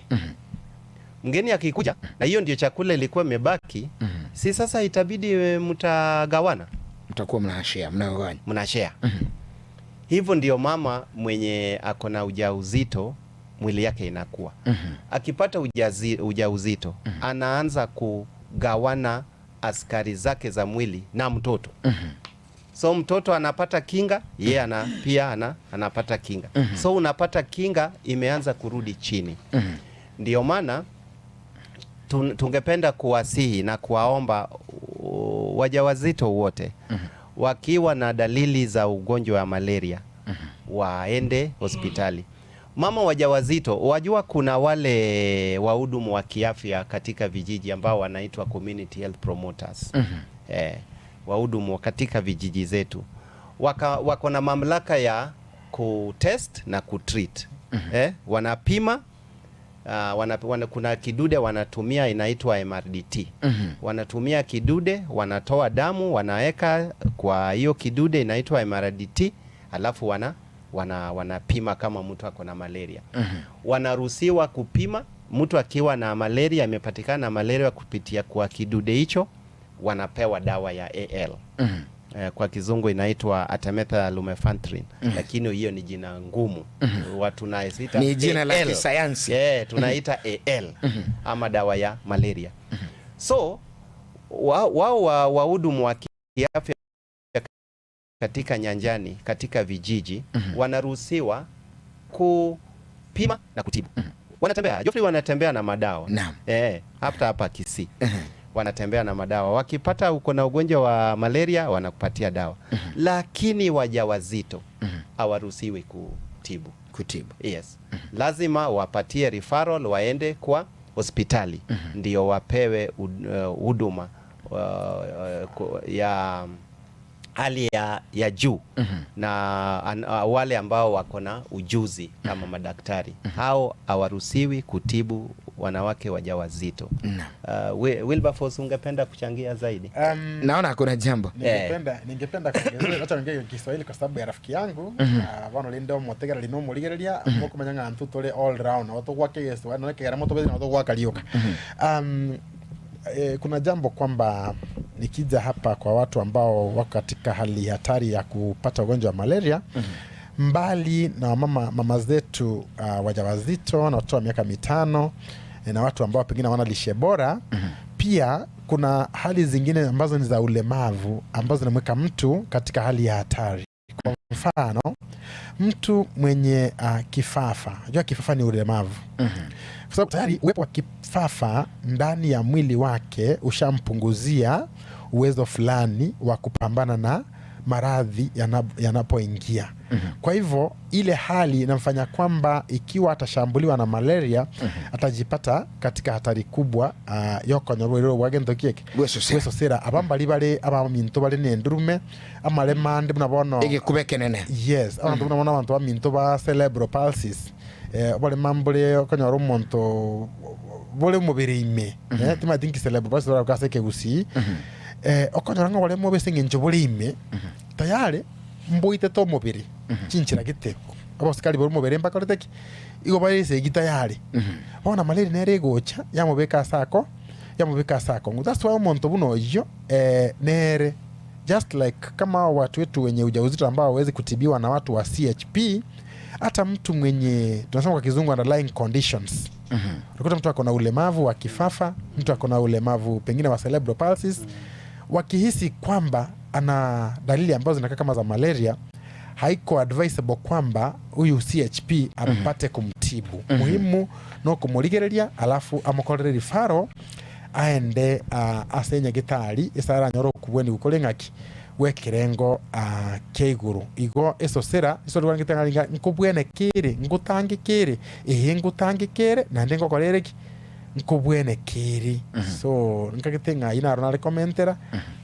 Mgeni akikuja na hiyo ndio chakula ilikuwa imebaki, si sasa itabidi mtagawana.
Mtakuwa mnashare.
Mnashare. Hivyo ndio mama mwenye akona ujauzito mwili yake inakuwa. Akipata ujauzito, anaanza kugawana askari zake za mwili na mtoto. So mtoto anapata kinga, yeye pia anapata kinga. So unapata kinga imeanza kurudi chini. Ndio maana tungependa kuwasihi na kuwaomba wajawazito wote wakiwa na dalili za ugonjwa wa malaria waende hospitali. Mama wajawazito, wajua kuna wale wahudumu wa kiafya katika vijiji ambao wanaitwa community health promoters. Wahudumu katika vijiji zetu wako na mamlaka ya kutest na kutreat. Wanapima, kuna kidude wanatumia inaitwa MRDT. Wanatumia kidude, wanatoa damu, wanaweka kwa hiyo kidude inaitwa MRDT, alafu wanapima kama mtu ako na malaria. Wanaruhusiwa kupima mtu akiwa na malaria, amepatikana na malaria kupitia kwa kidude hicho, wanapewa dawa ya AL. Kwa kizungu inaitwa artemether lumefantrine. Lakini hiyo ni jina ngumu. Watu naisita
ni jina la kisayansi.
Tunaita AL ama dawa ya malaria. So wao wahudumu wa kiafya katika nyanjani, katika vijiji, wanaruhusiwa kupima na kutibu. Wanatembea, Geoffrey, wanatembea na madawa. Hapa Kisii. Wanatembea na madawa. Wakipata uko na ugonjwa wa malaria, wanakupatia dawa. Lakini wajawazito hawaruhusiwi kutibu. Yes. Lazima wapatie referral, waende kwa hospitali ndio wapewe huduma ya hali ya juu. Na wale ambao wako na ujuzi kama madaktari, hao hawaruhusiwi kutibu wanawake wajawazito. Wilberforce, ungependa kuchangia zaidi?
Naona kuna jambo.
Ningependa kuongeza, acha niongee Kiswahili kwa sababu ya rafiki yangu. Bano lindo motegera lino muligereria mo kumanyanga antu tole all round. Watu gwake Yesu, wana kera moto bezi na watu gwaka liyoka. Kuna jambo kwamba nikija hapa kwa watu ambao wako katika hali hatari ya kupata ugonjwa wa malaria, mbali na mama zetu wajawazito na watoto wa miaka 5 na watu ambao pengine wana lishe bora, pia kuna hali zingine ambazo ni za ulemavu ambazo zinamweka mtu katika hali ya hatari. Kwa mfano, mtu mwenye kifafa. Unajua kifafa ni ulemavu. Kwa sababu tayari uwepo wa kifafa ndani ya mwili wake ushampunguzia uwezo fulani wa kupambana na maradhi yanapoingia. Kwa hivyo ile hali inamfanya kwamba ikiwa atashambuliwa na malaria, atajipata katika hatari kubwa. Yoko nyororo wagendo kieke weso sera abambali bale abaminto bale nendurume amale mande mnabono
igikubekenene.
Yes, abantu mnabona abantu baminto ba cerebral palsy. Bale mambule okanyoro monto bole mubiri ime. Tima dinki cerebral palsy bale kaseke gusi. Okanyoro ngole mubese ngenjobuli ime. Tayari mboite to mubiri chinchira giteko abasikali bari mubere mpaka reteki igo bari se gitayari bona malaria nere gocha yamubeka sako that's why umuntu buno yo nere just like kama watu wetu wenye ujauzito ambao hawezi kutibiwa na watu wa CHP, hata mtu mwenye tunasema kwa kizungu underlying conditions. Unakuta mtu akona ulemavu wa kifafa, mtu akona ulemavu pengine wa cerebral palsy, wakihisi kwamba ana dalili ambazo zinakaa kama za malaria, haiko advisable kwamba huyu CHP ampate kumtibu. Muhimu no kumuligereria alafu amukorere referral aende asenya gitari isara nyoro kubweni gukore ngaki wekirengo keiguru igo esosera isorwa ngitengaringa nkubwene kire ngutangikire ngutangikire na ndengo korereki nkubwene kiri so nkagitenga ina rona recommendera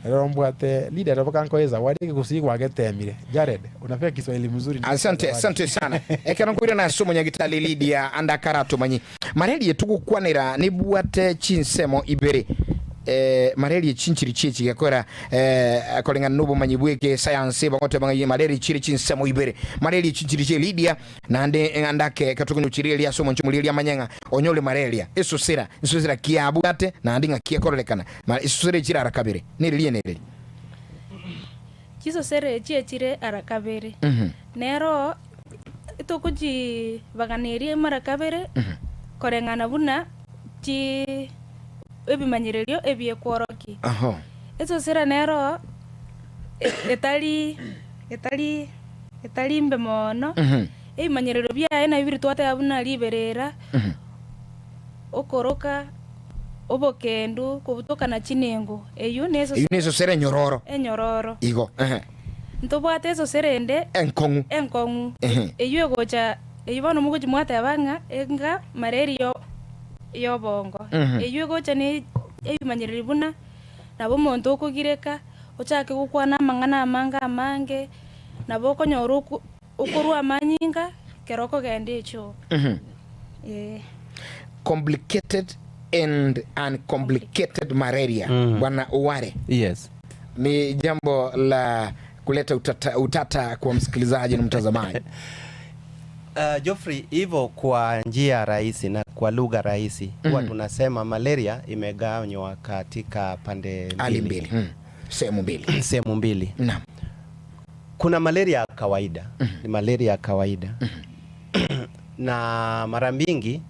rero mbwate leader bakanko eza wari gusigwa getemire Jared unafia Kiswahili mzuri.
Asante sana ekana kwira na somo nyagitali Lydia andakarato manyi mareli tukukwanira ni bwate chinsemo ibere mareli chinchiri chichi gakora akolenga nubo manyibweke science bakote bangaye mareli chiri chinsemo ibere mareli chinchiri che Lydia na andake katukunyu chiri ya somo nchumulilia manyenga onyole mareli eso sera kiabugate na andinga kiekorelekana eso sera chira arakabere nirilie nere
chiso sere chire arakabere nero itokuji baganeri marakabere korengana buna chi ebimanyirerio ebyekworoki eso sera nero etali mbe mono ebimanyirerio bya na ibiri twate abuna liberera okoroka obokendu kubutoka na chinengo eyo neso
sera nyororo igo
ntobwate eso serende enkongu eyo gocha eyo bano mugo jimwate abanga enga malaria yo bongo eyo gocha ne ebimanyiriri buna nabo monto okugireka ochake gukwana mangana amanga amange nabo konyoro okorwa manyinga keroko gende echo
complicated and uncomplicated malaria bwana Oware.
Yes,
ni jambo la kuleta utata kwa msikilizaji na mtazamaji.
Geoffrey, hivyo kwa njia rahisi na kwa lugha rahisi huwa tunasema malaria imegawanywa katika pande mbili. Sehemu mbili.
Naam.
Kuna malaria ya kawaida, ni malaria ya kawaida. Na mara mingi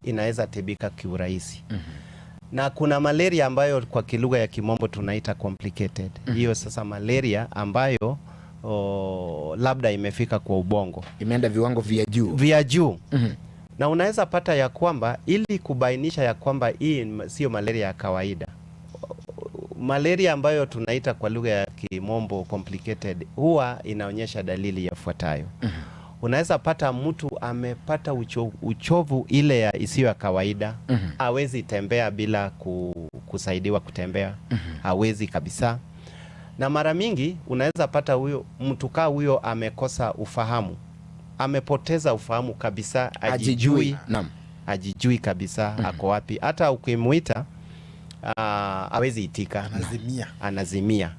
inaweza tibika kiurahisi. Na kuna malaria ambayo kwa kilugha ya kimombo tunaita complicated. Hiyo sasa malaria ambayo labda imefika kwa ubongo,
imeenda viwango vya juu.
Na unaweza pata ya kwamba ili kubainisha ya kwamba hii sio malaria ya kawaida, malaria ambayo tunaita kwa lugha ya kimombo complicated huwa inaonyesha dalili yafuatayo. Unaweza pata mtu amepata uchovu ile ya isiyo ya kawaida, hawezi tembea bila kusaidiwa kutembea, hawezi kabisa. Na mara mingi unaweza pata huyo mtu huyo amekosa ufahamu, amepoteza ufahamu kabisa, ajijui kabisa ako wapi. Hata ukimuita hawezi itika, anazimia.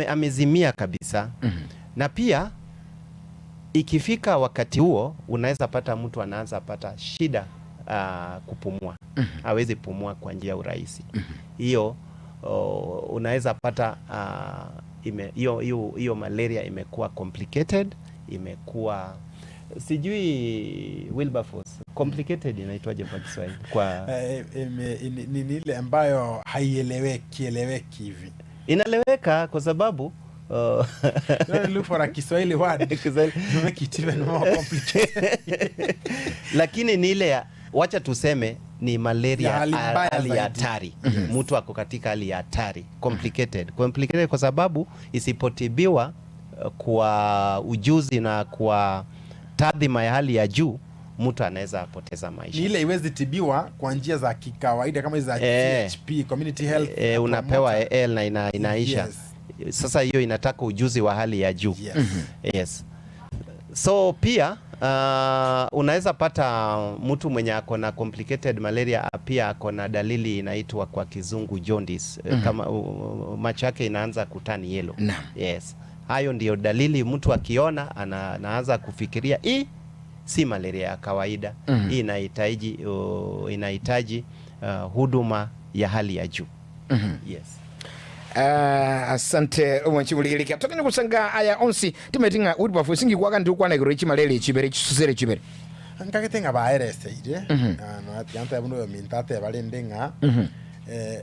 Amezimia kabisa. Na pia ikifika wakati huo unaweza pata mtu anaanza pata shida kupumua, hawezi pumua kwa njia urahisi. Hiyo unaweza pata hiyo malaria imekuwa complicated, imekuwa sijui Wilberforce, complicated inaitwaje kwa Kiswahili? Kwa
ni ile ambayo haieleweki hivi.
Inaeleweka kwa sababu
look for a Kiswahili word to make it even more complicated.
Lakini ni ile wacha tuseme ni malaria hali ya hatari. Mtu ako katika hali ya hatari, complicated kwa sababu isipotibiwa kwa ujuzi na kwa tadhima ya hali ya juu, mtu anaweza poteza maisha.
Ni ile iwezi tibiwa kwa njia za kikawaida kama za CHP, community health,
unapewa AL na inaisha. Sasa hiyo inataka ujuzi wa hali ya juu. Yes. So pia unaweza pata mtu mwenye ako na complicated malaria pia ako na dalili inaitwa kwa kizungu jaundice. Kama macho yake inaanza kutani yellow. Yes. Hayo ndio dalili mtu akiona anaanza kufikiria hii si malaria ya kawaida. Hii inahitaji huduma ya hali ya juu. Yes.
Asante umachibulilika tokene kusanga aya onsi timetinga uribafu singi kwaka ndukwana irochi malaria chibere chisusere chibere
nkagetenga baerese ire no atianta buno mintate balendenga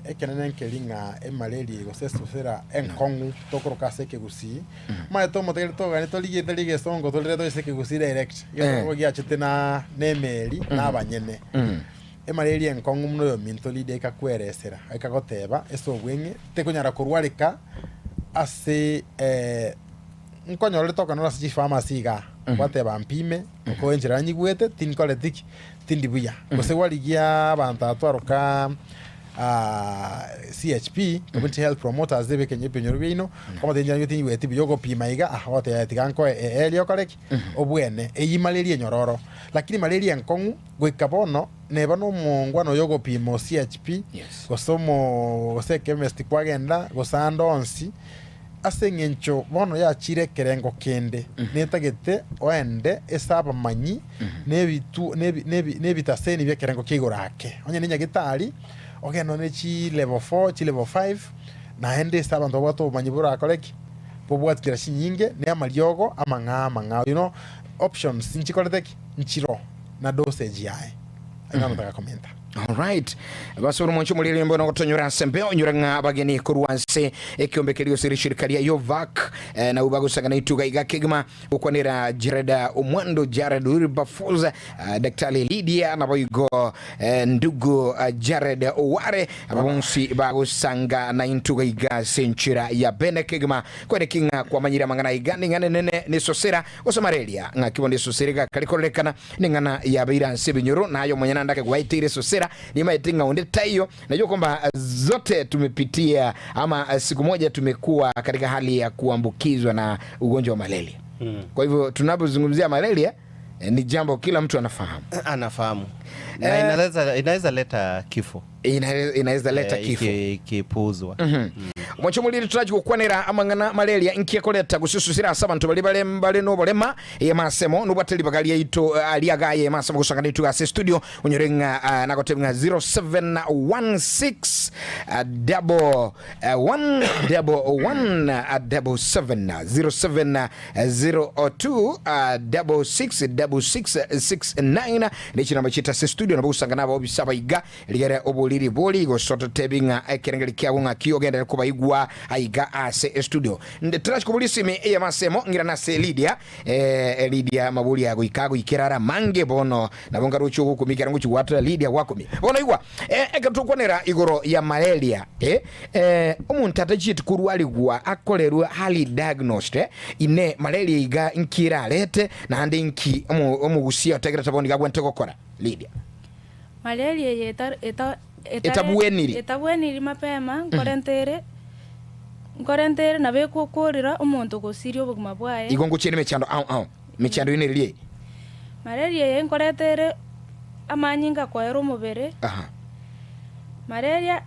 ekenene nkelinga malaria go sesera enkongu tokoroka seke gusi ma to motel to gani to lige songo to leto seke gusi direct yo gya chitena nemeli na banyene malaria enkongu mno yo mintoli de ka kweresera akagoteba eso bwenge tekunyara kurwarika ase nkonyo le toka no si pharmacy ga wateba mpime ko enjira nyigwete tinkoletiki tindibuya kose waligia bantatu aroka CHP community health promoters debe kenye penyorubino kama tenja yuti weti biyogo pimaiga ahote ya tiganko elio koreki obwene eyi malaria nyororo lakini malaria nkongu gwikabono nebano mungwano yogo pimo CHP gosomo gose chemist kwagenda gosando onsi asengencho bono ya chire kerengo kende netagete oende esaba manyi nebitu nebitaseni bya kerengo kigorake onye ninya gitari ogeno ne chi level 4 chi level 5 na hende esaba ndo bato manyibura koleki pobwat kira shinyinge ne amalyogo amanga options nchikoleteki nchiro na dosage yae ngano taka komenta.
All right. Basuru mwancho mulili mbona kutonyura sembeo nyuranga bageni kuruanse ekiombe kelio siri shirikali ya Yovac na ubago sagana ituga iga kigma ukwanira Jareda Omwando Jared Uribafuza Daktari Lydia na boigo ndugu Jared Oware abonsi bago sanga na intuga iga senchira ya bene kigma kwene kinga kwa manyira mangana igani ngane nene ni sosera osamarelia nga kibondi sosera kalikolekana ningana ya beira nsebinyoro na ayo mwenyana ndake gwaitire sosera ni maitinga onde tayo. Najua kwamba zote tumepitia ama siku moja tumekuwa katika hali ya kuambukizwa na ugonjwa wa malaria. Kwa hivyo tunapozungumzia malaria ni jambo kila mtu anafahamu.
Na inaweza leta kifo.
Inaweza leta kifo
ikipuuzwa.
Mwacho muliri turaji kukwanira amangana malaria inkie koleta gusususira asaba ntubali bale no bolema ye masemo no bateli bagali ito aliagaye masemo kusangana itu ase studio unyorenga nakotemga 0716 double 111 0702 nichi namba chita ase studio na busangana ba bisaba iga ligere oboliri boli go soto tebinga ekerengeli kyabunga kiyogenda kuba igwa aiga ase studio ndeterachi kubulisi me ya masemo ngira na se Lydia Lydia mabuli yago ikago ikirara mange bono nabonga ruchu huko mikira nguchi watu Lydia wakumi bono igwa ekatukonera igoro ya malaria umuntu atachiti kurwali gwa akolerwa hali diagnosed ine malaria iga nkira lete na ande nki omugusia otegera tabondi gagwente kokora Lydia
malaria etabueniri mapema nkorentere na bekokorera umuntu gosirio buguma bwaye
igongo chene mechando mechando inerilie
malaria yenkoretere amanyinga kwaero mubere malaria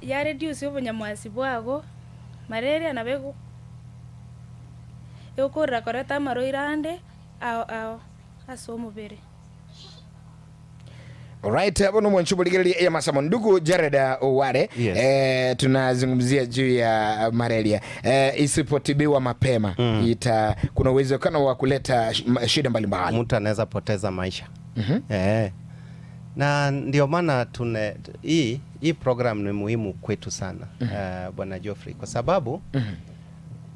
ya reduce obunyamwasi bwago malaria na beko yokorra koreta maroirande aso mubere.
Alright, bono mwanchubuligeli ya masamo ndugu Jared Oware.
Yes.
Tunazungumzia juu ya malaria. Isipotibiwa mapema kuna uwezekano wa kuleta shida mbalimbali.
Mtu anaweza poteza maisha. Na ndio maana hii program ni muhimu kwetu sana Bwana Geoffrey kwa sababu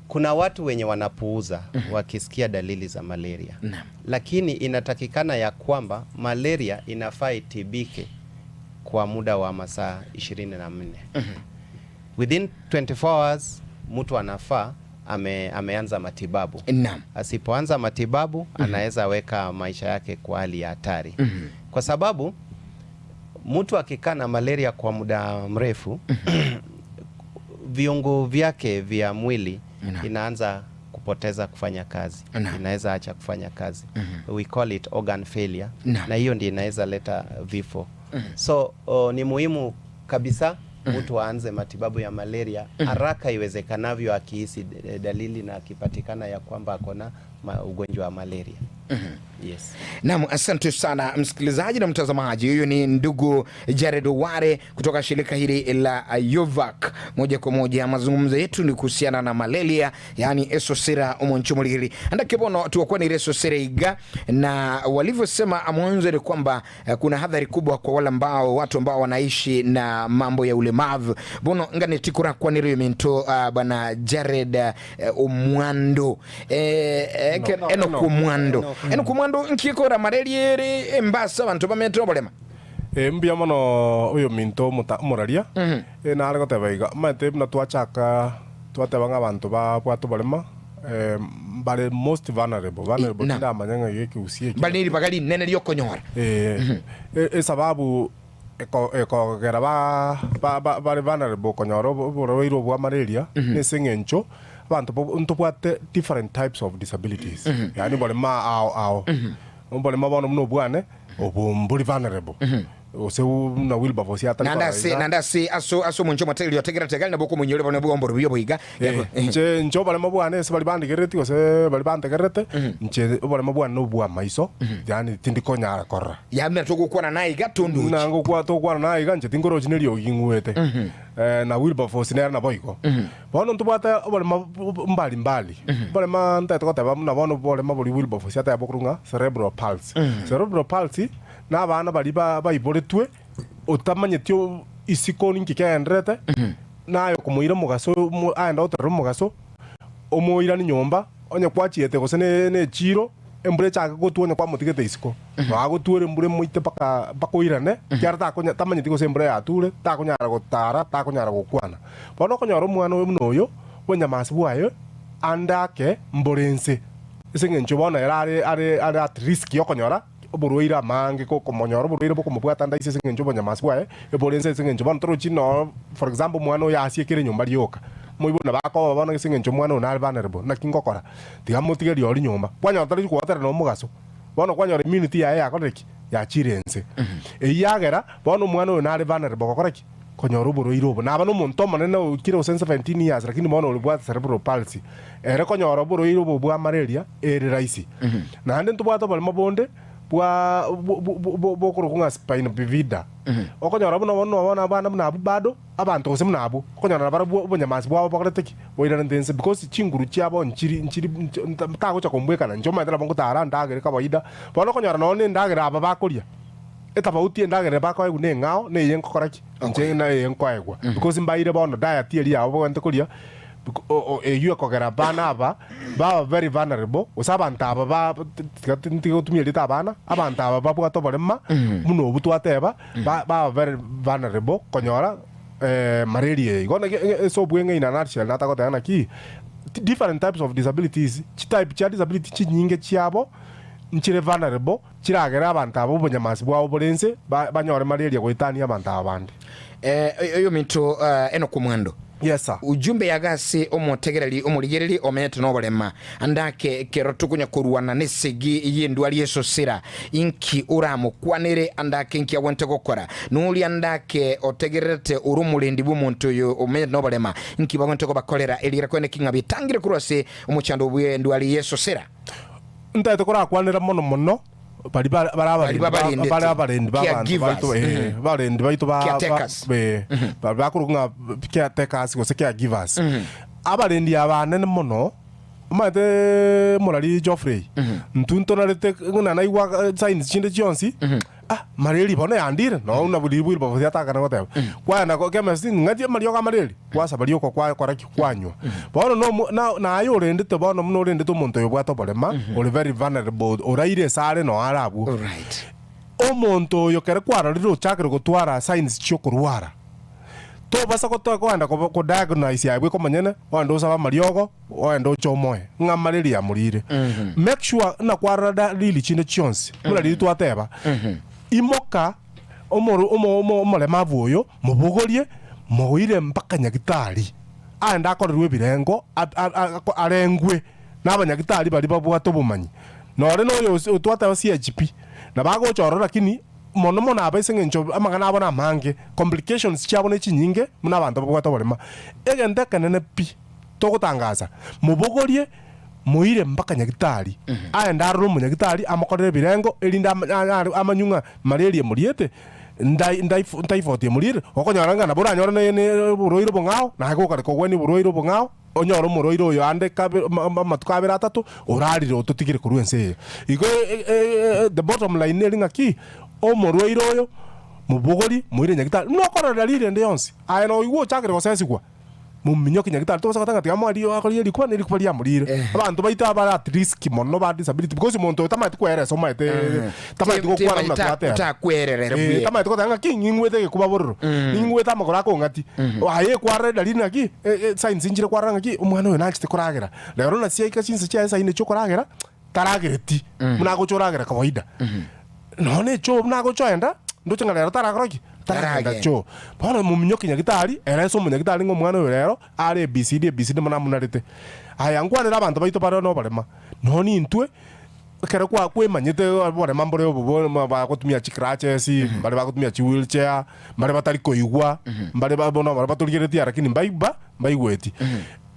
kuna watu wenye wanapuuza wakisikia dalili za malaria. Lakini inatakikana ya kwamba malaria inafaa itibike kwa muda wa masaa 24. Within 24 hours mtu anafaa ameanza matibabu. Asipoanza matibabu anaweza weka maisha yake kwa hali ya hatari. Kwa sababu mtu akikaa na malaria kwa muda mrefu viungo vyake vya mwili inaanza kupoteza kufanya kazi. Inaweza acha kufanya kazi. We call it organ failure. Na hiyo ndio inaweza leta vifo. So ni muhimu kabisa mtu aanze matibabu ya malaria haraka iwezekanavyo akihisi dalili na akipatikana ya kwamba akona ugonjwa wa malaria. Yes.
Naam, asante sana msikilizaji na mtazamaji. Huyu ni ndugu Jared Oware kutoka shirika hili la Yovac. Moja kwa moja mazungumzo yetu ni kuhusiana na malaria, yani esosera omonchomuliri. Andake bono tuwakuwa ni esosera iga, na walivyosema mwanzo ni kwamba kuna hadhari kubwa kwa wale ambao watu ambao wanaishi na mambo ya ulemavu. Bono ngane tikura kwa ni mento bana Jared Omwando Enoch Omwando nkikora malaria ere embasa abantu bametro bolema
mbia mono uyo minto moraria na ale gotebaiga mate na twachaka twatebanga abantu ba bwatu bolema bare most vulnerable tinda manyanga yeki usie
bali bagali nene lyo konyora
sababu eko gera ba vulnerable konyoro boroiro bwa malaria nesengencho abantu ntobwate different types of disabilities yani bolema ao bolema bono mno bwane obumbuli vulnerable ose na Wilberforce ata
nanda se aso muncho mateli yotegera tegali na boko munyole bone bwombo biyo boiga
nche bolema bwane se bali bandigereti ose bali bandigerete nche bolema bwane no bwa maiso yani tindikonya akora
yamna tugukwana nayi gatundu
nango kwa tugukwana nayi ganje tingoro chinelio gingwete na Wilberforce na boiko bono ntubata bolema mbali bolema ntatokota na bono bolema boli Wilberforce ata yabokurunga cerebral palsy na abana bali bayiboretwe otamanyetio isikoni nkikendrete nayo kumuira mugaso aenda otero mugaso omuira ni nyomba onye kwachiete gose ne chiro embure chaka gotuonya kwa mutigete isiko bagotwere mbure muite paka bakoirane kyarta konya tamanyeti gose embure ature ta konyara gotara ta konyara gokwana bono konyara mwana oyo bonya masibwayo andake mborense isengencho bona are at risk yokonyora oburuira mange ko komonyoro oburuira boko mubwata ndaise sengencho bonya masibwaye eborense sengencho bono torochi no for example mwana oyo asiekere nyomba rioka muibona bako babona gisengencho mwana ona vulnerable na kingokora tigamutigeri ori nyomba kwanya otari kwatera no mugaso bono kwanya immunity yae yakoreki ya chirense eyagera bono mwana ona ari vulnerable gokoreki konyoro buruiro bo naba no muntu monene ukire usense 17 years lakini bono ulibwa cerebral palsy ere konyoro buruiro bo bwa malaria ere raisi na ande ntubwata bali mabonde bwa kurukunga spina bifida okonyora bona bana mnabu bado abantu ose mnabu okonyora bara bonyamasi bwa bakoreteki boira ndense because chinguru chiabo nchiri mtago cha kombweka na njoma ndala bongo tara ndagere kawaida bona okonyora none ndagere aba bakoria etabauti ndagere bako egu ne ngao ne yenko koraki nje na yenko egwa because mbaire bono diet eri abo bonte koria eyu akogera bana aba very vulnerable usabanta aba tigo tumye lita abana abanta aba babwato bolema muno butwateba very vulnerable konyora malaria igona so bwenge ina natural nata kotana ki different types of disabilities type cha disability chinyinge chiabo nchire vulnerable chiragera abanta abo bonyamasi bwabo bolense banyore malaria goitania abanta abandi
eyo minto Enoch Omwando.
Yes sir.
Ujumbe yagasi omotegereri omurigereri ometo nobolema andake kerotukunya kurwana nesegi yendwali esosira inki uramukwanire andake inki awente gukora nuli andake otegerete urumulendi bumuntu yo ometo nobolema inki bawente ko bakolera elira kwene kinga bitangire kurose omuchando bwe ndwali esosira
ntaite kora kwanira mono bali barendi baitu bakurunga caretakers gose caregivers abarendi abanene mono mate morari Geoffrey ntuntonarete nguna naigwa signs chinde chionsi mareli bono yandire no una buli bwo yataka na goteba kwana ko kemesi ngati mario ka mareli kwasa bali ko kwa koraki kwanywa bono no na ayo rendete bono muno rendete omuntu yo bwato bolema oli very vulnerable oraire sare no arabu
alright
omuntu yo kere kwara riro chakere gutwara signs chyo kurwara to basa ko to kwanda ko diagnose yabwe ko manyene wando saba mariogo wando chomoe nga malaria murire make sure na kwara da lili chine chionsi mula lili twateba imoka omole mavuyo mubugorie moire mpaka nyagitari anda akorerwe birengo arengwe n'abanyagitari bari babwato bumanyi nore no twateba CHP na bago choro lakini mono abaisenge ncho amagana abona mange complications cyabone chinyinge muna abantu babwato bolema egende kanene pi to gutangaza mubogorie muire mpaka nyagitari aya ndaruru munyagitari amakorere birengo elinda amanyunga malaria muriete ndai fotie murire okonyoranga na buranyora ne buroiro bongao na gukare kogweni buroiro bongao onyoro muroiro yo ande matukabira atatu urarire ututigire kuruense iko the bottom line elinga ki o muroiro yo mubugori muire nyagitari no korora dalire ndi yonsi aya no iwo chakire gosesigwa muminyo kinyagitari to sakatanga tiamo ali akoli ali kwa nili ya murire abantu baita bara at risk mono ba disability because monto tamati kwere so maite tamati ko kwa na twate
ta kwerere
tamati ko tanga kingi ngwete kuba bororo ngwete amagora ko ngati aye kware dalili naki science injire kwaranga ki umwana we nakite koragera lero na cia ikacinse cia esa ine chokoragera taragireti muna go choragera kawaida none cho muna go choenda ndo changala taragoroki taragenda cho bana muminyo kinyagitari ereso munyagitari ngo mwana we rero ari BCD mona munarite aya ngwanira abantu baito bare no barema noni ntwe kare kwa kwemanyite barema mbore obo ba kutumia chikraches bare ba kutumia chi wheelchair bare batari koigwa bare ba bono bare baturigeretia lakini mbaigweti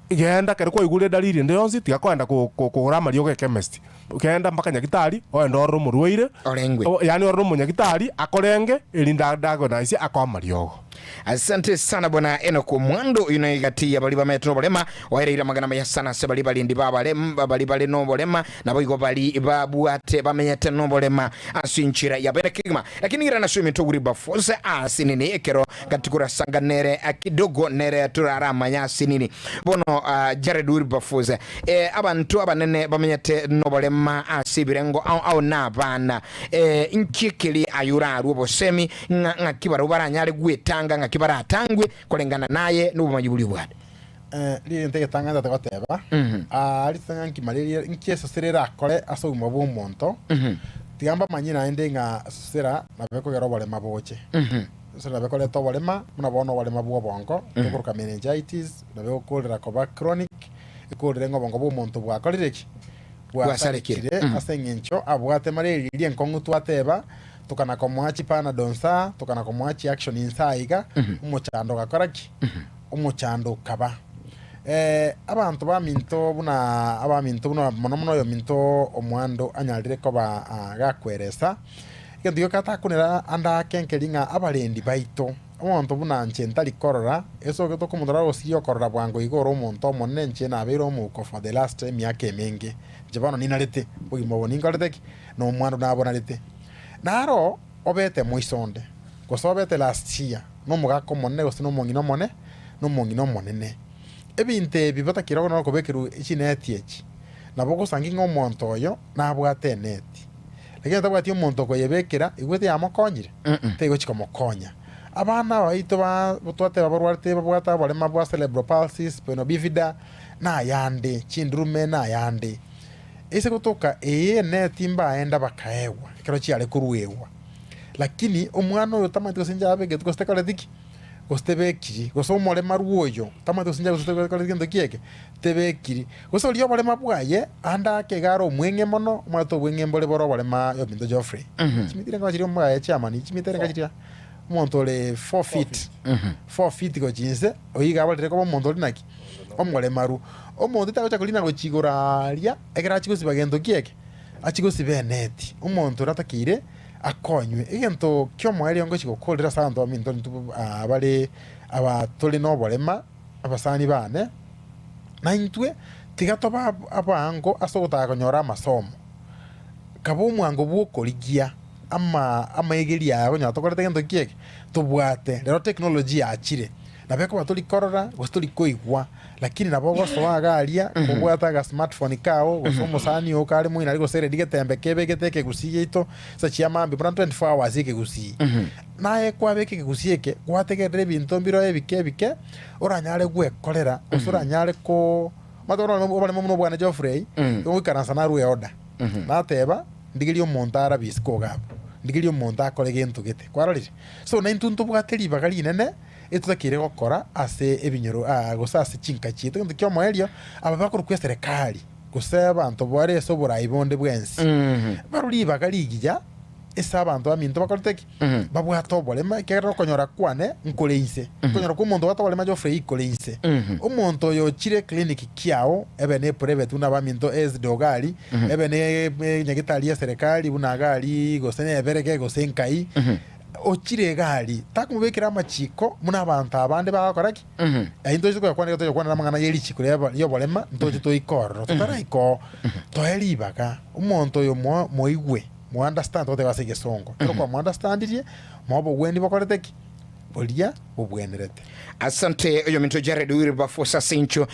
igenda kare kwa igure dalili ndo yonsi tigakwenda kugura mario ge chemist ukenda mpaka nyagitari oenda oro muruire yani oro munyagitari akorenge elinda dago na isi akomariogo.
Asante sana bwana Enoch Mwando unayigati ya baliba metro bolema wairira magana maya sana se baliba lindi bali no bolema na boigo bali babuate bamenyete no bolema asinchira ya bere kigma lakini gira nasumi toguri bafoze asinini ekero katikura sanganere akidogo nere turarama ya sinini bono Jared Uri bafoze abantu abanene bamenyete no bolema asibirengo au nabana inkikili ayura rubo semi ngakibara ubaranyale gwetanga ngakibara atangwe kolengana naye n'ubumanyi buli bwade
liri ntege tanga ndatakoteba ari tanga nkimaleria nkieso serera akore asoguma bo monto tigamba manyina ende nga sera nabeko gero bole maboche sera nabeko le to bole ma muna bono bole mabuo bongo kuruka meningitis nabeko kolera koba chronic ikolera ngo bongo bo monto bwa kolireki bwa sarekire asengencho abwate malaria liri nkongu twateba tukana komwachi pana donsa tukana komwachi action insaiga umuchando gakoraki umuchando kaba abantu baminto buna mono yo minto omwando anyalire ko ba gakweresa ikintu kata kunira anda kenkelinga abalendi baito omuntu buna nchentali korora eso geto kumudara osiyo korora bwango igoro omuntu monne nche na bero muko for the last myaka emenge jabano ninalete bugimo boningalete no omwando nabonalete naro obete moisonde gosobete last year no mugako monne gose no mongino monene ebinte bibata kiroko no kobekeru ichinetie nabo sangi ngo monto yo nabwate neti lakini tabwati monto ko yebekera igwete yamokonyire tego chikomokonya abana baito botwate baborwarte babwata bale mabwa cerebral palsy spinal bifida na yande chindrume na yande ese kutoka neti mbaenda bakaewa kero chiale kuruewa lakini omwana oyo tamati osinja abege tukostekole diki kostebekiri goso mole maruoyo tamati osinja kostebekole diki ndokieke tebekiri goso liyo bole mabwaye anda kegaro mwenge mono mwato bwenge mbole boro bole ma yo bindo Geoffrey chimitire ngachiri mbaye chamani chimitire ngachiri montole 4 feet 4 feet go jinse oyiga bale ko montole naki omole maru omonto tago chakolina go chigoraria egera chiko sibagendo kieke achiko sibeneti omonto ratakire akonywe egento kyo mwali ngo chiko kolera santo aminto abale abatoli no bolema abasani bane na intwe tigatoba abango asogota konyora amasomo kabo mwango bwokoligia ama egeria yago nyatokorete gento kieke tubwate lero technology achire nabeko batoli korora gostoli koigwa lakini nabo gosoaga alia kubwata ga smartphone kao gosomo sani okale mwina liko sere digetembe kebegete gusiye ito sachi amambi bra 24 hours ike gusiye naye kwabeke gusiyeke kwategere binto mbiro ebike oranyale gwe kolera osoranyale ko matoro obale muno bwana Geoffrey yoikaransa na ruwe oda nateba ndigiri omontara bisko gabo ndigiri omonta akore gento gete kwararire so na intuntu bwateri bagali nene etutakire gokora ase ebinyoro gosase chinka chito ndo kyo moelio abakuru kwa serikali guseba abantu bware so burayi bonde bwensi baruri bagaligi ja esa abantu aminto bakorteki babwa tobolema kero konyora kwane nkoleise konyora ku muntu batobolema jo free ikoleise umuntu yo chire clinic kiao ebene private una baminto es dogali ebene nyagitali ya serikali una gali gosene evereke gosenkai ochire gali takumubekera amachiko muna abantu abande bakoraki ainto ziko yakwane to yakwana mangana yeri chiko yo bolema ntoje to ikorro tutaraiko to elibaka umuntu yo moigwe mo understand what base gesongo pero kwa mo understand die mo bo gwendi bakoreteki olia obwenerete.
Asante oyo minto Jared Wiri Bafosa Sincho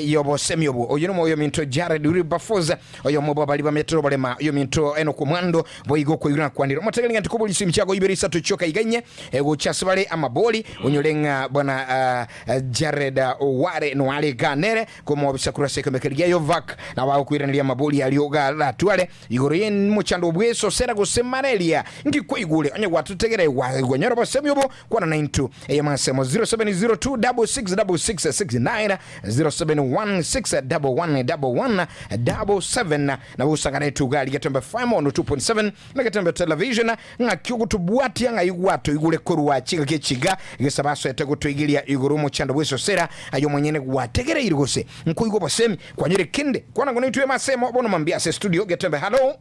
yobo semyobo oyo no oyo minto Jared Wiri Bafosa oyo mobo bali ba metro balema oyo minto eno komando boigo ko yuna kwanira motegelinga ntikobuli simchago iberisa tuchoka iganye go chasbale amaboli onyolenga bwana Jared Oware no ale ganere komo obisakura sekemekeliya Yovac na wa kuiranira amaboli alioga la twale igorien muchando bweso sera go semarelia ngiko igule onye gwatutegere wa gonyoro basemyobo kwa 92 eyamasemo 0702666669 0716111177 na usangane tugali gatembe famo no 2.7 na gatembe television nga kyugutubuati nga igwato igule koruwa chiga kechiga gesabaso etegutuigilia igurumo chando bweso sera ayo mwenyene gwategere irigose nko igo basemi kwanyere kinde kwana ngone tuwe masemo bono mambia se studio gatembe hello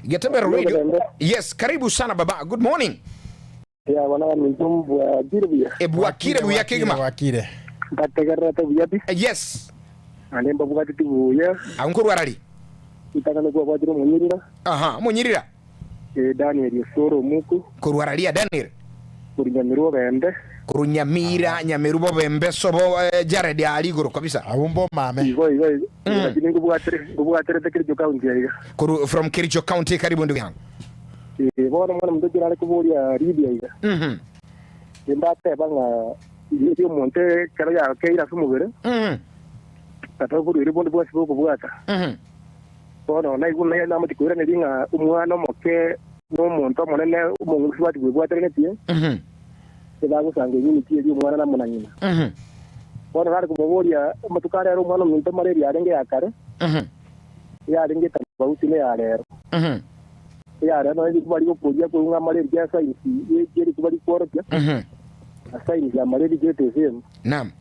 gatembe radio. Yes, karibu sana baba, good morning.
Ya wana mtumbu wa Kiribia.
Ebwakire buya kigma.
Wakire.
Bategera to buyabi.
Yes.
Alemba bugati tibuya.
Ankuru arali.
Itakana kwa bajiro munyirira.
Aha, munyirira.
Daniel Yosoro muku.
Kuru arali Daniel.
Kurunyamiruwa bende.
Kurunyamira nyamirubo bembe sobo Jared aligoro kabisa.
Abumbo mame.
Igo. Lakini bugati tekirijo county ya.
Kuru from Kericho County karibu ndugu yangu.
Bona mwana mdogo ale kubolia Libya iga. Ndate banga iyo monte kala ya keira sumubere. Tataburi ribondo bwasi bwo bwata. Bona na iguna ya namati kwera nedinga umwana moke no monto monene umuntu swati bwata netie. Sebago sange yini tie dio mwana na munanyina. Bona bari kubolia matukare ro mwana muntu mareri arenge yakare. Ya arenge tabauti ne arero. Ya rano ndi kubali kupodia ko unga malaria ya science yeri kubali kuoropia science ya malaria jete sema
naam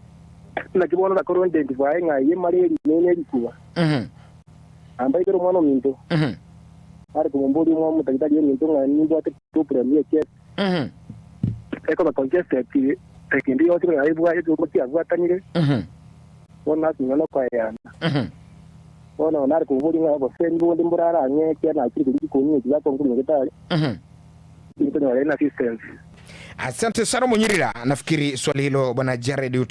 na kibona na koron identify nga ye malaria nene likuwa ambai kero mwana minto ari kumbodi mwa mtakitaji minto nga nimbo ate to premier chef eko ba congested ki tekindi yote nga ibu ayo ko tia gwatanire ona sinano kwa yana Bona nari kumbodi nga bo sendu ndi mburara nye kena kiri kunyi kiza ko ngumi ngetali ndio na ina assistance.
Asante sana Munyirira. Nafikiri swali hilo bwana Jared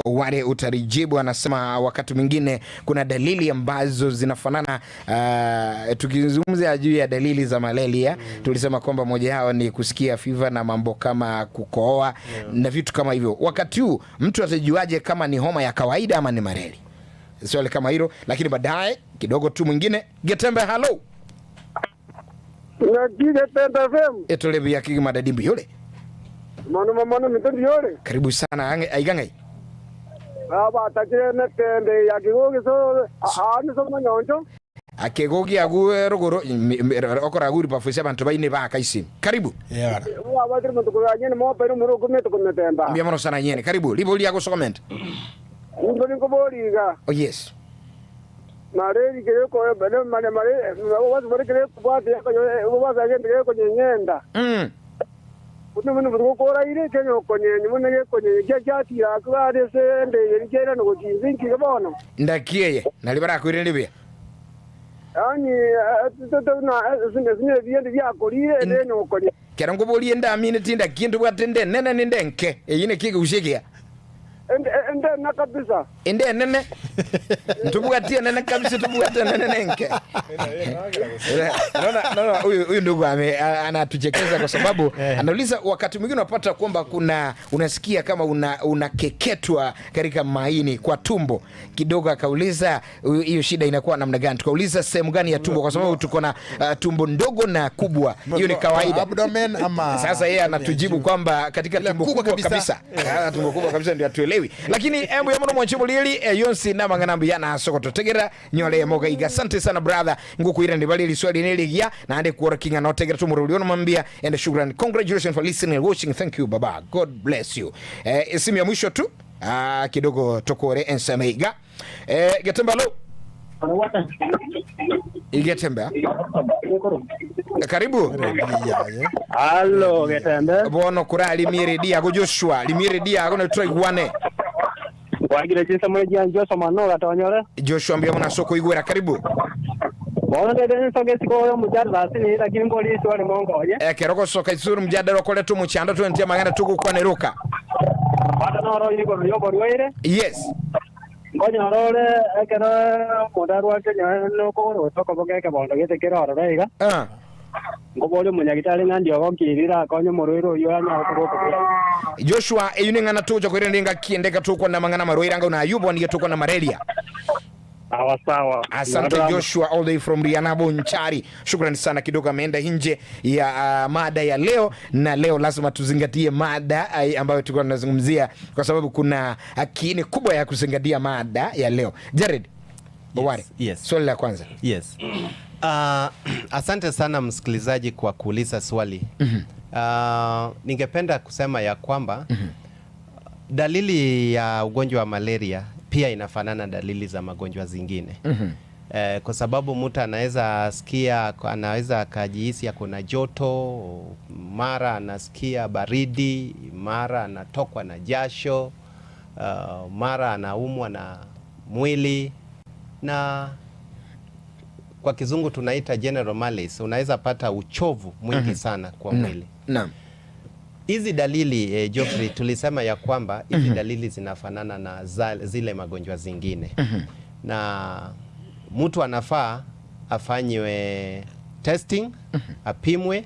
wale utarijibu. Anasema wakati mwingine kuna dalili ambazo zinafanana. Tukizungumzia juu ya dalili za malaria tulisema kwamba moja yao ni kusikia fever na mambo kama kukohoa na vitu kama hivyo. Wakati huu mtu atajuaje kama ni homa ya kawaida ama ni malaria? Swali kama hilo, lakini baadaye kidogo tu mwingine. Getembe hello.
Ngakide tenda fem.
Etolebi ya kigima dadimbi yole.
Mano mitondi yole.
Karibu sana aigangai.
Aba tajire na tende ya kigogi so ani so manyonjo.
Akegogi agu rogoro okora aguri pafusia bantu baine ba kaisi. Karibu.
Yeah.
Wa badri mtu kwa nyene mo pero muro kumeto kumetemba.
Mbiamono sana nyene. Karibu. Libo liago so comment.
Ndo niko boliga.
Oh yes.
Mareri kire ko bele mane mare wazi bari kire ko bati ko wazi agende kire ko nyenda. Uno munu ko ra ire kenyo ko nyenye munu ye ko nyenye jati ya kwa de se ende yengera no jinzinki bono.
Ndakiye nalibara ko irende
Ani to na sine biende bya ko ire ende no ko.
Kerango boli enda amine tinda kindu bwatende nene ndenke eyine kige ushikia.
Ende na kabisa.
Ende nene. Ntubugatia nene kabisa tubugatia nene nenke. Naona huyu ndugu anatuchekeza kwa sababu anauliza wakati mwingine unapata kwamba unasikia kama unakeketwa katika maini kwa tumbo. Kidogo akauliza hiyo shida inakuwa namna gani? Tukauliza sehemu gani ya tumbo kwa sababu tuko na tumbo ndogo na kubwa. Hiyo ni kawaida.
Abdomen ama.
Sasa yeye anatujibu kwamba katika tumbo kubwa kabisa. Tumbo kubwa kabisa ndio atuelewi. Lakini lakini embu ya muno mwanchibulili yonsi na mangana yana sokoto tegera nyole moga iga. Asante sana brother ngukuira ndi bali liswali neligia na ande kuora kinga no tegera tumuruli ono mambia and shukran. Congratulations for listening and watching. Thank you baba, God bless you. Isimu ya mwisho tu kidogo tokore ensameiga Getembalo Igetemba karibu.
Halo Getembe
bono kura limire dia go Joshua limire dia go na try one
wagira chinsa mweji Joshua Manola tonyore
Joshua mbia mwana soko igwera karibu.
Bono dede soge siko yo mujadala sini lakini polisi wale mongo ye
keroko soka isuru mjadala kole tu muchanda tu ntia magana tuku kwa neruka
bado noro yuko yobo rwere
yes
ngonya role ekero modaru wake no ko toko bogeke bondo gete kero rega ngobole munyagitali ngandi ogokirira konyo morwero yo anya okoko
Joshua eyuningana tujo kwirenga kiendeka tuko na mangana marwiranga na Ayubu ndiye tuko na malaria.
Sawa.
Asante Joshua all the way from Rianabo Nchari. Shukrani sana kidogo ameenda nje ya mada ya leo, na leo lazima tuzingatie mada ambayo tulikuwa tunazungumzia kwa sababu kuna akini kubwa ya kuzingatia mada ya leo. Jared Oware.
Yes.
Swali la kwanza.
Yes. Asante sana msikilizaji kwa kuuliza swali. Ningependa kusema ya kwamba dalili ya ugonjwa wa malaria pia inafanana dalili za magonjwa zingine. Kwa sababu mtu anaweza akajihisi kuna joto, mara anasikia baridi, mara anatokwa na jasho, mara anaumwa na mwili, na kwa kizungu tunaita general malaise. Unaweza pata uchovu mwingi sana kwa mwili.
Naam.
Hizi dalili Geoffrey, tulisema ya kwamba hizi dalili zinafanana na zile magonjwa zingine. Na mtu anafaa afanywe testing, apimwe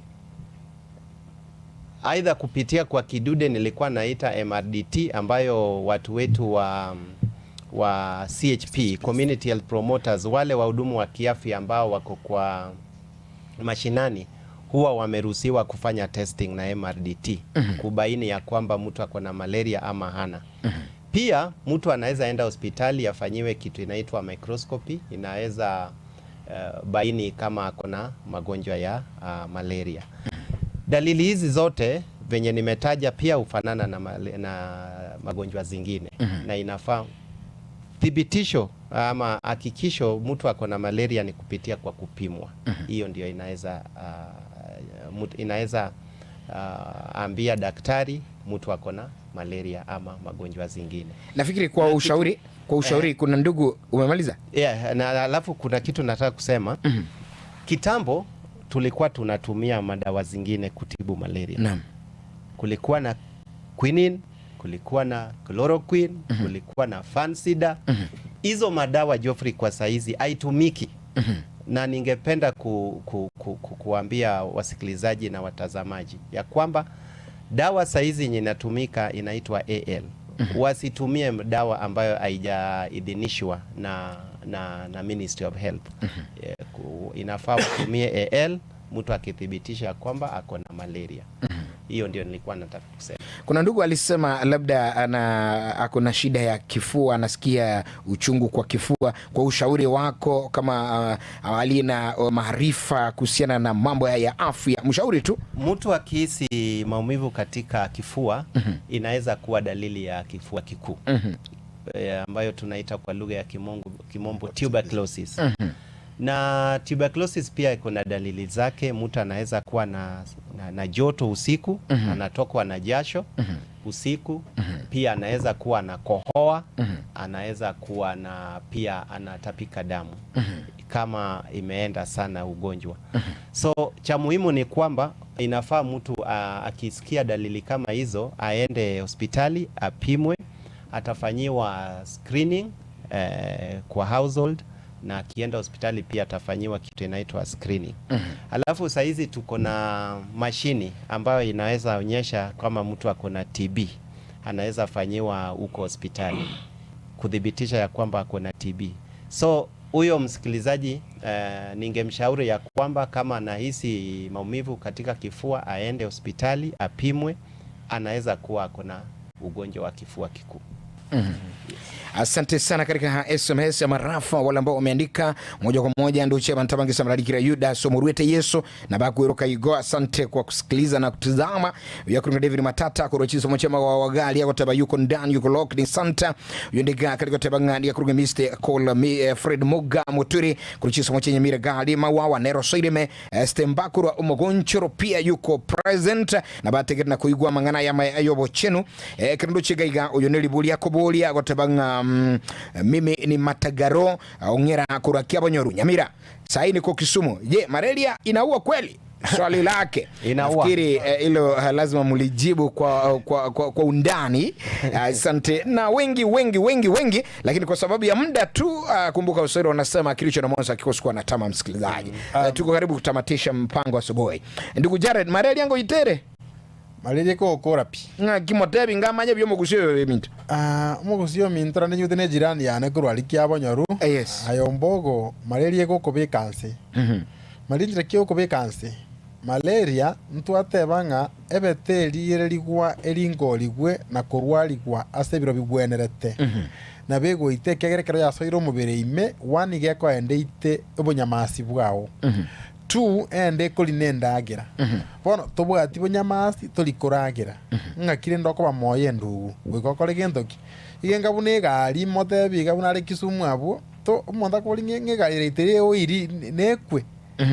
aidha kupitia kwa kidude nilikuwa naita MRDT, ambayo watu wetu wa CHP, Community Health Promoters, wale wahudumu wa kiafya ambao wako kwa mashinani huwa wameruhusiwa kufanya testing na MRDT kubaini ya kwamba mtu ako na malaria ama hana. Pia mtu anaweza enda hospitali afanyiwe kitu inaitwa microscopy, inaweza baini kama ako na magonjwa ya malaria. Dalili hizi zote venye nimetaja pia hufanana na magonjwa zingine. Na inafaa thibitisho ama hakikisho mtu ako na malaria ni kupitia kwa kupimwa. Hiyo ndio inaweza ambia daktari mtu ako na malaria ama magonjwa zingine.
Nafikiri kwa ushauri kuna ndugu umemaliza?
Yeah, na alafu kuna kitu nataka kusema. Kitambo tulikuwa tunatumia madawa zingine kutibu malaria.
Naam.
Kulikuwa na quinine, kulikuwa na chloroquine, kulikuwa na fansida. Hizo madawa Geoffrey kwa saizi haitumiki. Na ningependa kuambia wasikilizaji na watazamaji ya kwamba dawa saizi yenye inatumika inaitwa AL. Wasitumie dawa ambayo haijaidhinishwa na Ministry of Health. Inafaa utumie AL mtu akithibitisha kwamba ako na malaria. Hiyo ndio nilikuwa nataka kusema.
Kuna ndugu alisema labda ako na shida ya kifua, anasikia uchungu kwa kifua. Kwa ushauri wako kama aliye na maarifa kuhusiana na mambo ya afya, mshauri tu.
Mtu akihisi maumivu katika kifua inaweza kuwa dalili ya kifua kikuu. Ambayo tunaita kwa lugha ya kimombo tuberculosis. Na tuberculosis pia kuna dalili zake. Mtu anaweza kuwa na joto usiku, anatokwa na jasho usiku, pia anaweza kuwa na kohoa, anaweza kuwa pia anatapika damu kama imeenda sana ugonjwa. So cha muhimu ni kwamba inafaa mtu akisikia dalili kama hizo aende hospitali apimwe, atafanyiwa screening kwa household, na akienda hospitali pia atafanyiwa kitu inaitwa screening. Alafu saizi tuko na mashini ambayo inaweza onyesha kama mtu ako na TB, anaweza fanyiwa huko hospitali kudhibitisha ya kwamba ako na TB. So huyo msikilizaji ningemshauri ya kwamba kama anahisi maumivu katika kifua aende hospitali apimwe, anaweza kuwa ako na ugonjwa wa kifua kikuu.
Asante sana katika SMS ya marafa wale ambao wameandika moja kwa moja. Nduche bantabangi samradikira Yuda Somurwete Yesu na bakuiroka Igo. Asante kwa kusikiliza na kutazama. Yakurunga David Matata kurochiso mochema wa wagali yako taba yuko ndani yuko locked in Santa yondega katika tabanga ya kurunga Mr. Call Fred Muga Moturi kurochiso mochenya mira gali mawawa Nero Soideme Stembakuru Umogonchoro pia yuko present na bategeta na kuigwa mangana ya mayobo chenu kinduche gaiga uyoneli buli yako buli yako tabanga. Mimi ni Matagaro ongera kurakia Bonyoru Nyamira saini kwa Kisumu. Je, malaria inaua kweli? Swali lake nafikiri hilo lazima mulijibu kwa undani. Asante na wengi lakini kwa sababu ya muda tu kumbuka usiri wanasema kilicho na mwanzo kikosi kwa natama msikilizaji. Tuko karibu kutamatisha mpango wa asubuhi. Ndugu Jared, malaria yango itere
malaria ko korapi
kimotebi ngamanya byo mugusyo minto
mugusyo minto rane nyutene jirani yane kurwali kya Bonyoru.
Yes,
ayo mbogo malaria ko kobekanse malaria kyo kobekanse malaria ntwatebanga ebeteri yerigwa elingoligwe na kurwaligwa asebiro bigwenerete na bego itekegerekero yasoiro mubere ime wani geko endeite obunyamasi bwao 2 ende kolinenda agira bono tobwati bunyamasi tolikuragira ngakire ndoko bamoye ndu gwikokore gentoki igenga bune gari motebi gabunare Kisumu abo to monda kolinge ngegairetere oiri nekwe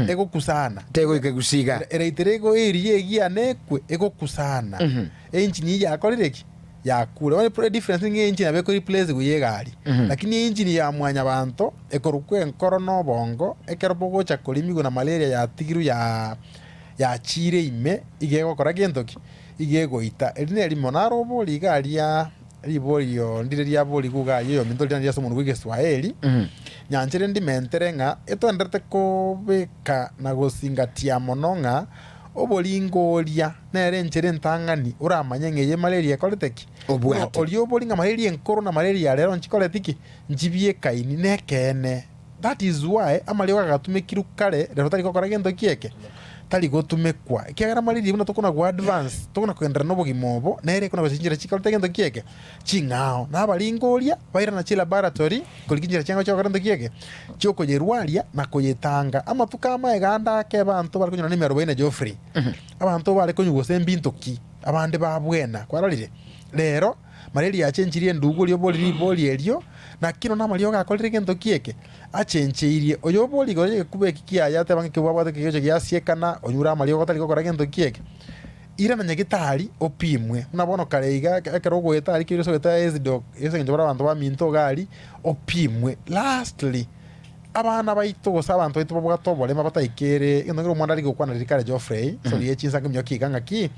ego kusana
tego ikegusiga
ereiterego iri yegia nekwe ego kusana engine ya kolireki ya kule wale difference nge engine abeko replace guyegari lakini engine ya mwanya bantu ekorukwe enkoro no bongo ekerobogo cha kolimigo na malaria ya tigiru ya chire ime igego kora gentoki igego ita eline limonaro boli garia libolio ndireria boli kuga yo minto lya somo ngwe Swahili nyanjire ndi menterenga etondete ko beka na gosingatia mononga obolingolia nere nchere ntangani uramanya ngeye malaria koleteki oli obolinga malaria enkoro na malaria rero nchikoletiki njibie kaini nekene. That is why amalio gatumikiru kare rero tari kokora gento kieke tari gotumekwa kiagara malaria buna tokona go advance tokona kwendera no bogimobo nere kuna basinjira chikoleteki gento kieke chingao na balingolia baira na chila laboratory kolikinjira chango cha gento kieke choko yerwalia na koyetanga ama tukama eganda ke bantu bali kunyona nimero bene Geoffrey abantu bali kunyugo sembintoki abande babwena kwaralire lero malaria achenjirie ndugo lyo boli elio na kino na malio gakolire gento kieke achenjeirie oyo boli goye kubeki kia yate bange kibwabwate kiyo gya siekana onyura malio gotali gokora gento kieke ira na nyagitari opimwe unabono kareiga ekerogo etari kiro so eta ezdoc ese njobora abantu ba minto gari opimwe. Lastly abana baito gosa abantu baito bwatobole mabataikere ingiro mwana ari gukwana rikare Geoffrey so yechinsa kimyo kiganga ki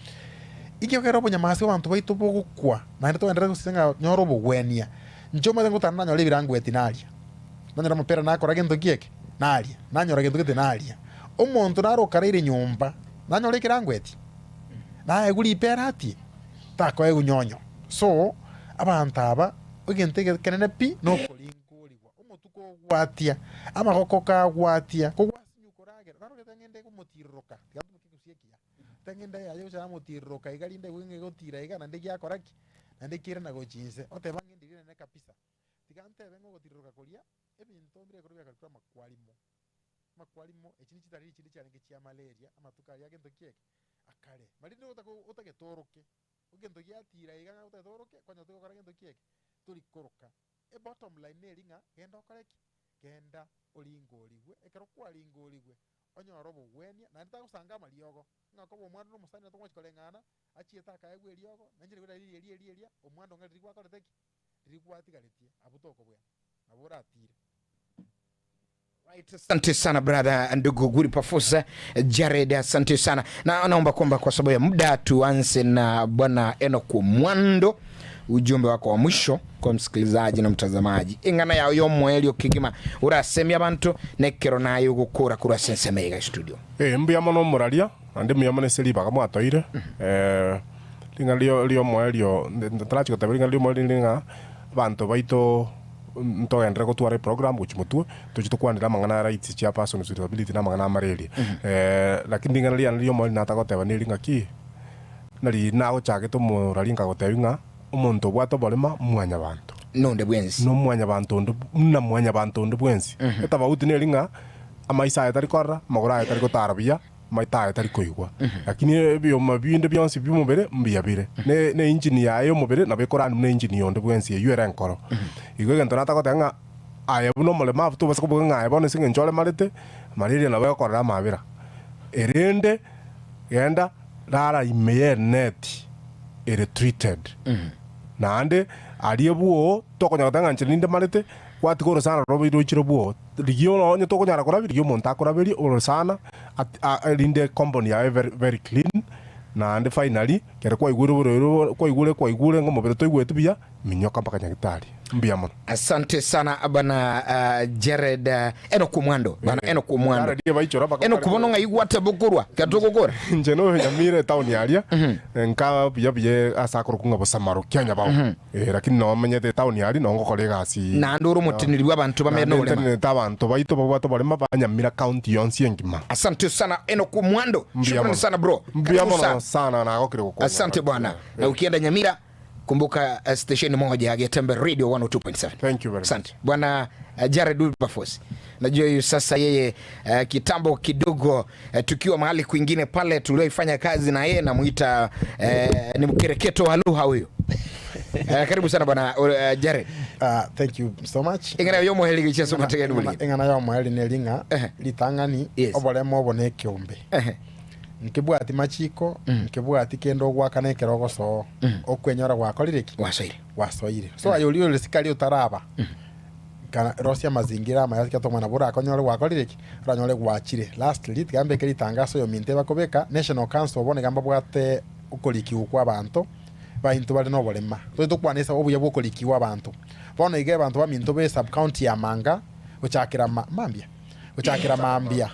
ikyo kero bunyamasi abantu baito bugukwa na nto endera gusenga nyoro bugwenia njoma tengo tanna nyole birangu etinalia nanyora mapera nakora gento kieke nalia nanyora gento kete nalia omuntu naro karire nyumba nanyora kirangu eti na eguri perati tako egunyonyo so abantu aba ogente kenene pi no kolingoliwa omutuko gwatia ama gokoka gwatia kogwasinyukorage naro getengende kumutiroka gatumukikusiekia tengende yayo cha mutiroka igalinde gwenge gotira igana ndiki akoraki ndikire na gochinse otebange ndirire ne kapisa tigante bengo gotiroka kolia ebinto mbire korubya kalikuwa makwalimo ekini kitari kindi cyane kiya malaria ama tukari yagento kieke akare malinde utaketoroke ugendo gyatira igana utatoroke kwanya tukora gendo kieke turi koroka bottom line eringa genda okoreki genda olingoligwe ekerokwa lingoligwe onyoro bugwenia na ntakusanga maliogo ngako omwana no musani to mwachikolengana achieta akaegwe eliogo nanjire gura elia omwana ngari kwa koleteki rikuatigaletie abutoko bwa abura atire.
Right, asante sana brother ndugu Guri Pafosa Jared, asante sana na naomba kwamba kwa sababu ya muda tuanze na bwana Enoch Mwando, ujumbe wako wa mwisho kwa msikilizaji na mtazamaji ingana ya yo mwelio kigima urasemi abantu nekero nayo gukura kura sensemega studio
mbuya mono muraria ande muya mone seliba kama atoire linga lio mwelio ntarachi kotabinga lio mwelio bantu baito ntogendera ko tuare program guchimutwe tuchitukwanira mangana rights cha person with disability na mangana malaria lakini ngana lio mwelio nataka tebaniringa ki nari nago chake to muraringa gotebinga umuntu bwato bolema mwanya bantu
nonde bwenzi
no mwanya bantu na mwanya bantu bwenzi etabauti ne linga amaisa yatari korra magora yatari kotarabia maita yatari koigwa lakini byo mabinde byonsi byumubere mbiyabire ne engine yayo mubere na bekora ne engine yonde bwenzi yure nkoro igwe ngento nata kotenga aya buno molema tu basa kubuga ngaye bone singe njole malete malaria na bekora mabira erende yenda rara imeye net treated nande aliyebuo tokonya katanga nchilinde malete kwatikoro sana robo irochiro buo rigio no nyo tokonya rakora rigio monta kora beri oro sana linde company ya very, very clean nande finally kere kwa igure ngomo bero toigwete bia minyoka mpaka nyagitari mbia mono.
Asante sana bana Jared Enokumwando bana Enokumwando Enokubono nga igwate bukurwa katugukura
njeno Nyamira town yaria nka bia asakuru kunga bosamaro kyanya bawo lakini no menyete town yari no ngokore gasi
na nduru mutiniri w'abantu bamene
ulema tabantu baito babwato balema banyamira county yonsi engima.
Asante sana Enokumwando, shukrani sana bro,
mbia mono sana na gokire gukura.
Asante bwana na ukienda Nyamira kumbuka station moja ya Getembe Radio 102.7.
Thank you very much.
Asante bwana Jared Wilberforce. Najua hiyo sasa yeye kitambo kidogo tukiwa mahali kwingine pale tulioifanya kazi na yeye namuita ni mkereketo wa lugha huyo. Karibu sana bwana Jared.
Thank you so much.
Ingana yo moheli gicheso matege duli.
Ingana yo moheli nelinga litangani obolemo obone kyombe. Nkibwati machiko nkibwati kendo gwakana ekerogo so okwenyora gwakorireki wasoire so ayoliyo lesikali utaraba kana Rosia mazingira mayasika to mwana bura akonyore gwakorireki ranyore gwachire last lit gambe keri tangaso yo minte bakobeka National Council obone gamba bwate ukoliki ukwa abantu bahintu bali no bolema to tukwanisa obuye bukoliki wa abantu bono ige abantu baminto be sub county ya Manga uchakira mambia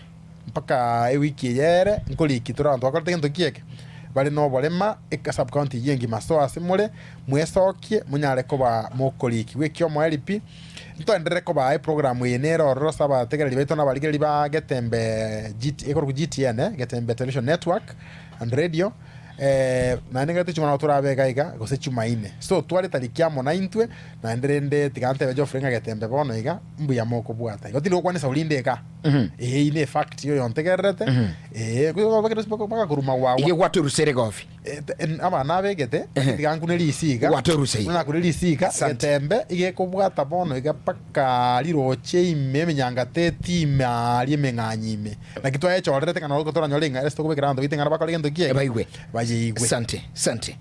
mpaka ewiki yere nkoliki turantu akorte gento kieke bali no bolema eka sub county yengi maso asimule mwesokie munyare ko ba mokoliki wekyo mo LP ntondere ko ba program yenero rosa ba tegera beto na baligeri ba Getembe GTN Getembe Television Network and Radio na ninga tuchuma na turabe gaiga gose chuma ine so twale talikiamo na intwe na ndrende tigante bejo frenga Getembe bono iga mbuya moko bwata gotilo kwanisa ulinde ka ine fact yo yontegerete kuba bakere baka kuruma wawa
ige kwatu rusere gofi
ama nabegete tigankuneli isiga
kwatu rusei
na kuneli isiga Getembe ige kubwata bono iga paka liroche imeme nyanga teti mali menganyime na kitwa echo orete kana gotora nyolinga esto kubekera ndo bitengana bakali gendo kie
baigwe
igwe.
Sante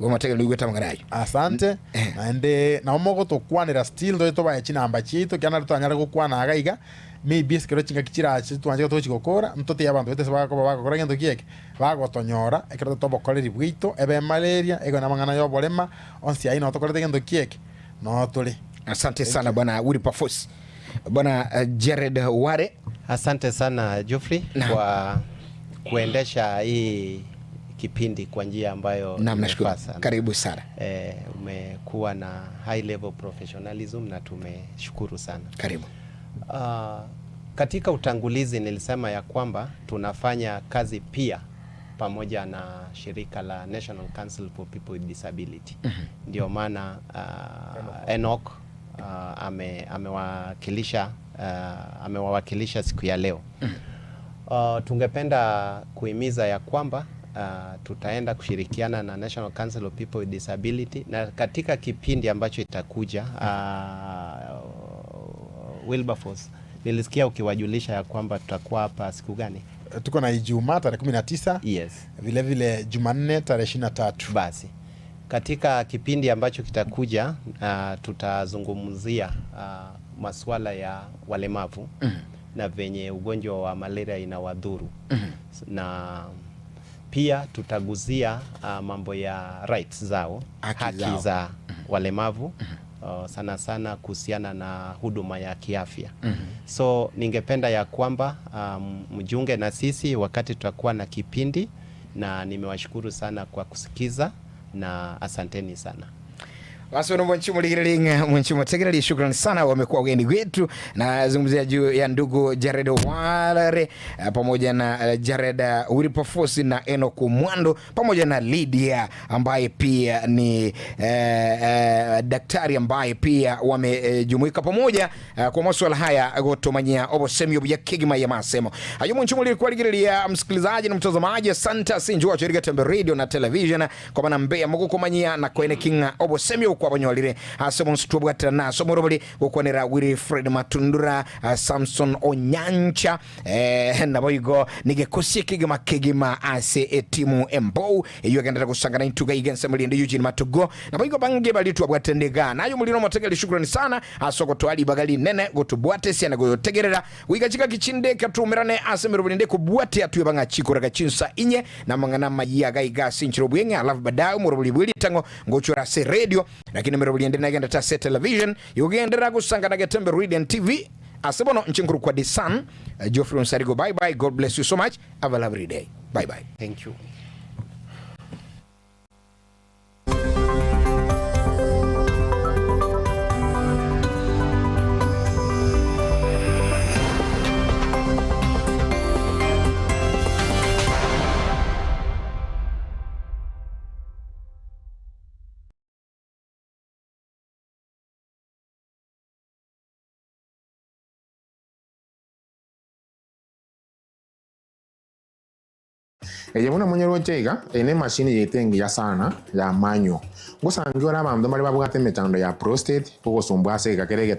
womatega lugwe tamangarayo
asante ande na omogo to kwanira still ndo to ba chinamba chito kyana tutanyara gukwana agaiga maybe skero chinga kichira twanje to chikokora mtote yabantu bete bako kora gendo kieke bagotonyora ekero to bokoreri bwito ebe malaria ego na mangana yo bolema onsi aino to kora gendo kieke no tole.
Asante sana bwana Wilberforce. Bwana Jared Ware.
Asante sana Geoffrey kwa kuendesha hii kipindi kwa njia ambayo
nashukuru. Karibu sana.
Umekuwa na high level professionalism na tumeshukuru sana.
Karibu.
Katika utangulizi nilisema ya kwamba tunafanya kazi pia pamoja na shirika la National Council for People with Disability. Ndio maana Enoch amewawakilisha siku ya leo. Tungependa kuhimiza ya kwamba tutaenda kushirikiana na National Council of People with Disability na katika kipindi ambacho itakuja Wilberforce, nilisikia ukiwajulisha ya kwamba tutakuwa hapa siku gani?
Tuko na Ijumaa tarehe 19.
Yes.
Vile vile Jumanne tarehe 23.
Basi katika kipindi ambacho kitakuja tutazungumzia masuala ya walemavu na venye ugonjwa wa malaria inawadhuru na pia tutaguzia mambo ya rights zao, haki za walemavu sana sana kuhusiana na huduma ya kiafya. So ningependa ya kwamba mjiunge na sisi wakati tutakuwa na kipindi, na nimewashukuru sana kwa kusikiza na asanteni sana.
Basi mwanchimu tegereli, shukrani sana, wamekuwa wageni wetu. Na zungumzia juu ya ndugu Jared Oware pamoja na Jared Wilberforce na Enoch Mwando pamoja na Lydia ambaye pia ni daktari ambaye pia wamejumuika pamoja kwa masuala haya gotomanyia obosemyo ya kigima ya masemo. Ayo mwanchimu lilikuwa ligirelia msikilizaji na mtazamaji. Asante sinjua chirika Tembe Radio na television kwa bana Mbeya mugukomanyia na kwene kinga obosemyo kwa banyolire asemo stubwata na somorobali ukwanira Wilfred Matundura, Samson Onyancha na boigo nigekosie kigima ase etimu Embou iyo gendera kusangana intuga igense mulinde Eugene Matugo na boigo bange balitu abwatendega nayo mulino motegeli. Shukrani sana asoko twali bagali nene gotubwate siana gotegerera wigachika kichinde katumerane asemerobinde kubwate atwe banga chikora gachinsa inye na mangana mayiga igasi nchiro bwenga alafu badao murobuli tango ngochora se radio lakini merobuli ndena genda ta se television yogendera kusangana Tembe Radio and TV asebono nchinkuru kwa The Sun. Geoffrey Nsarigo, bye bye, God bless you so much, have a lovely day, bye bye.
Thank you.
Ejemuna munyero chega ene machine yetengi ya sana ya manyo. Ngosangiora mamdo mali babugate metando ya prostate pogo sombwa se kakerege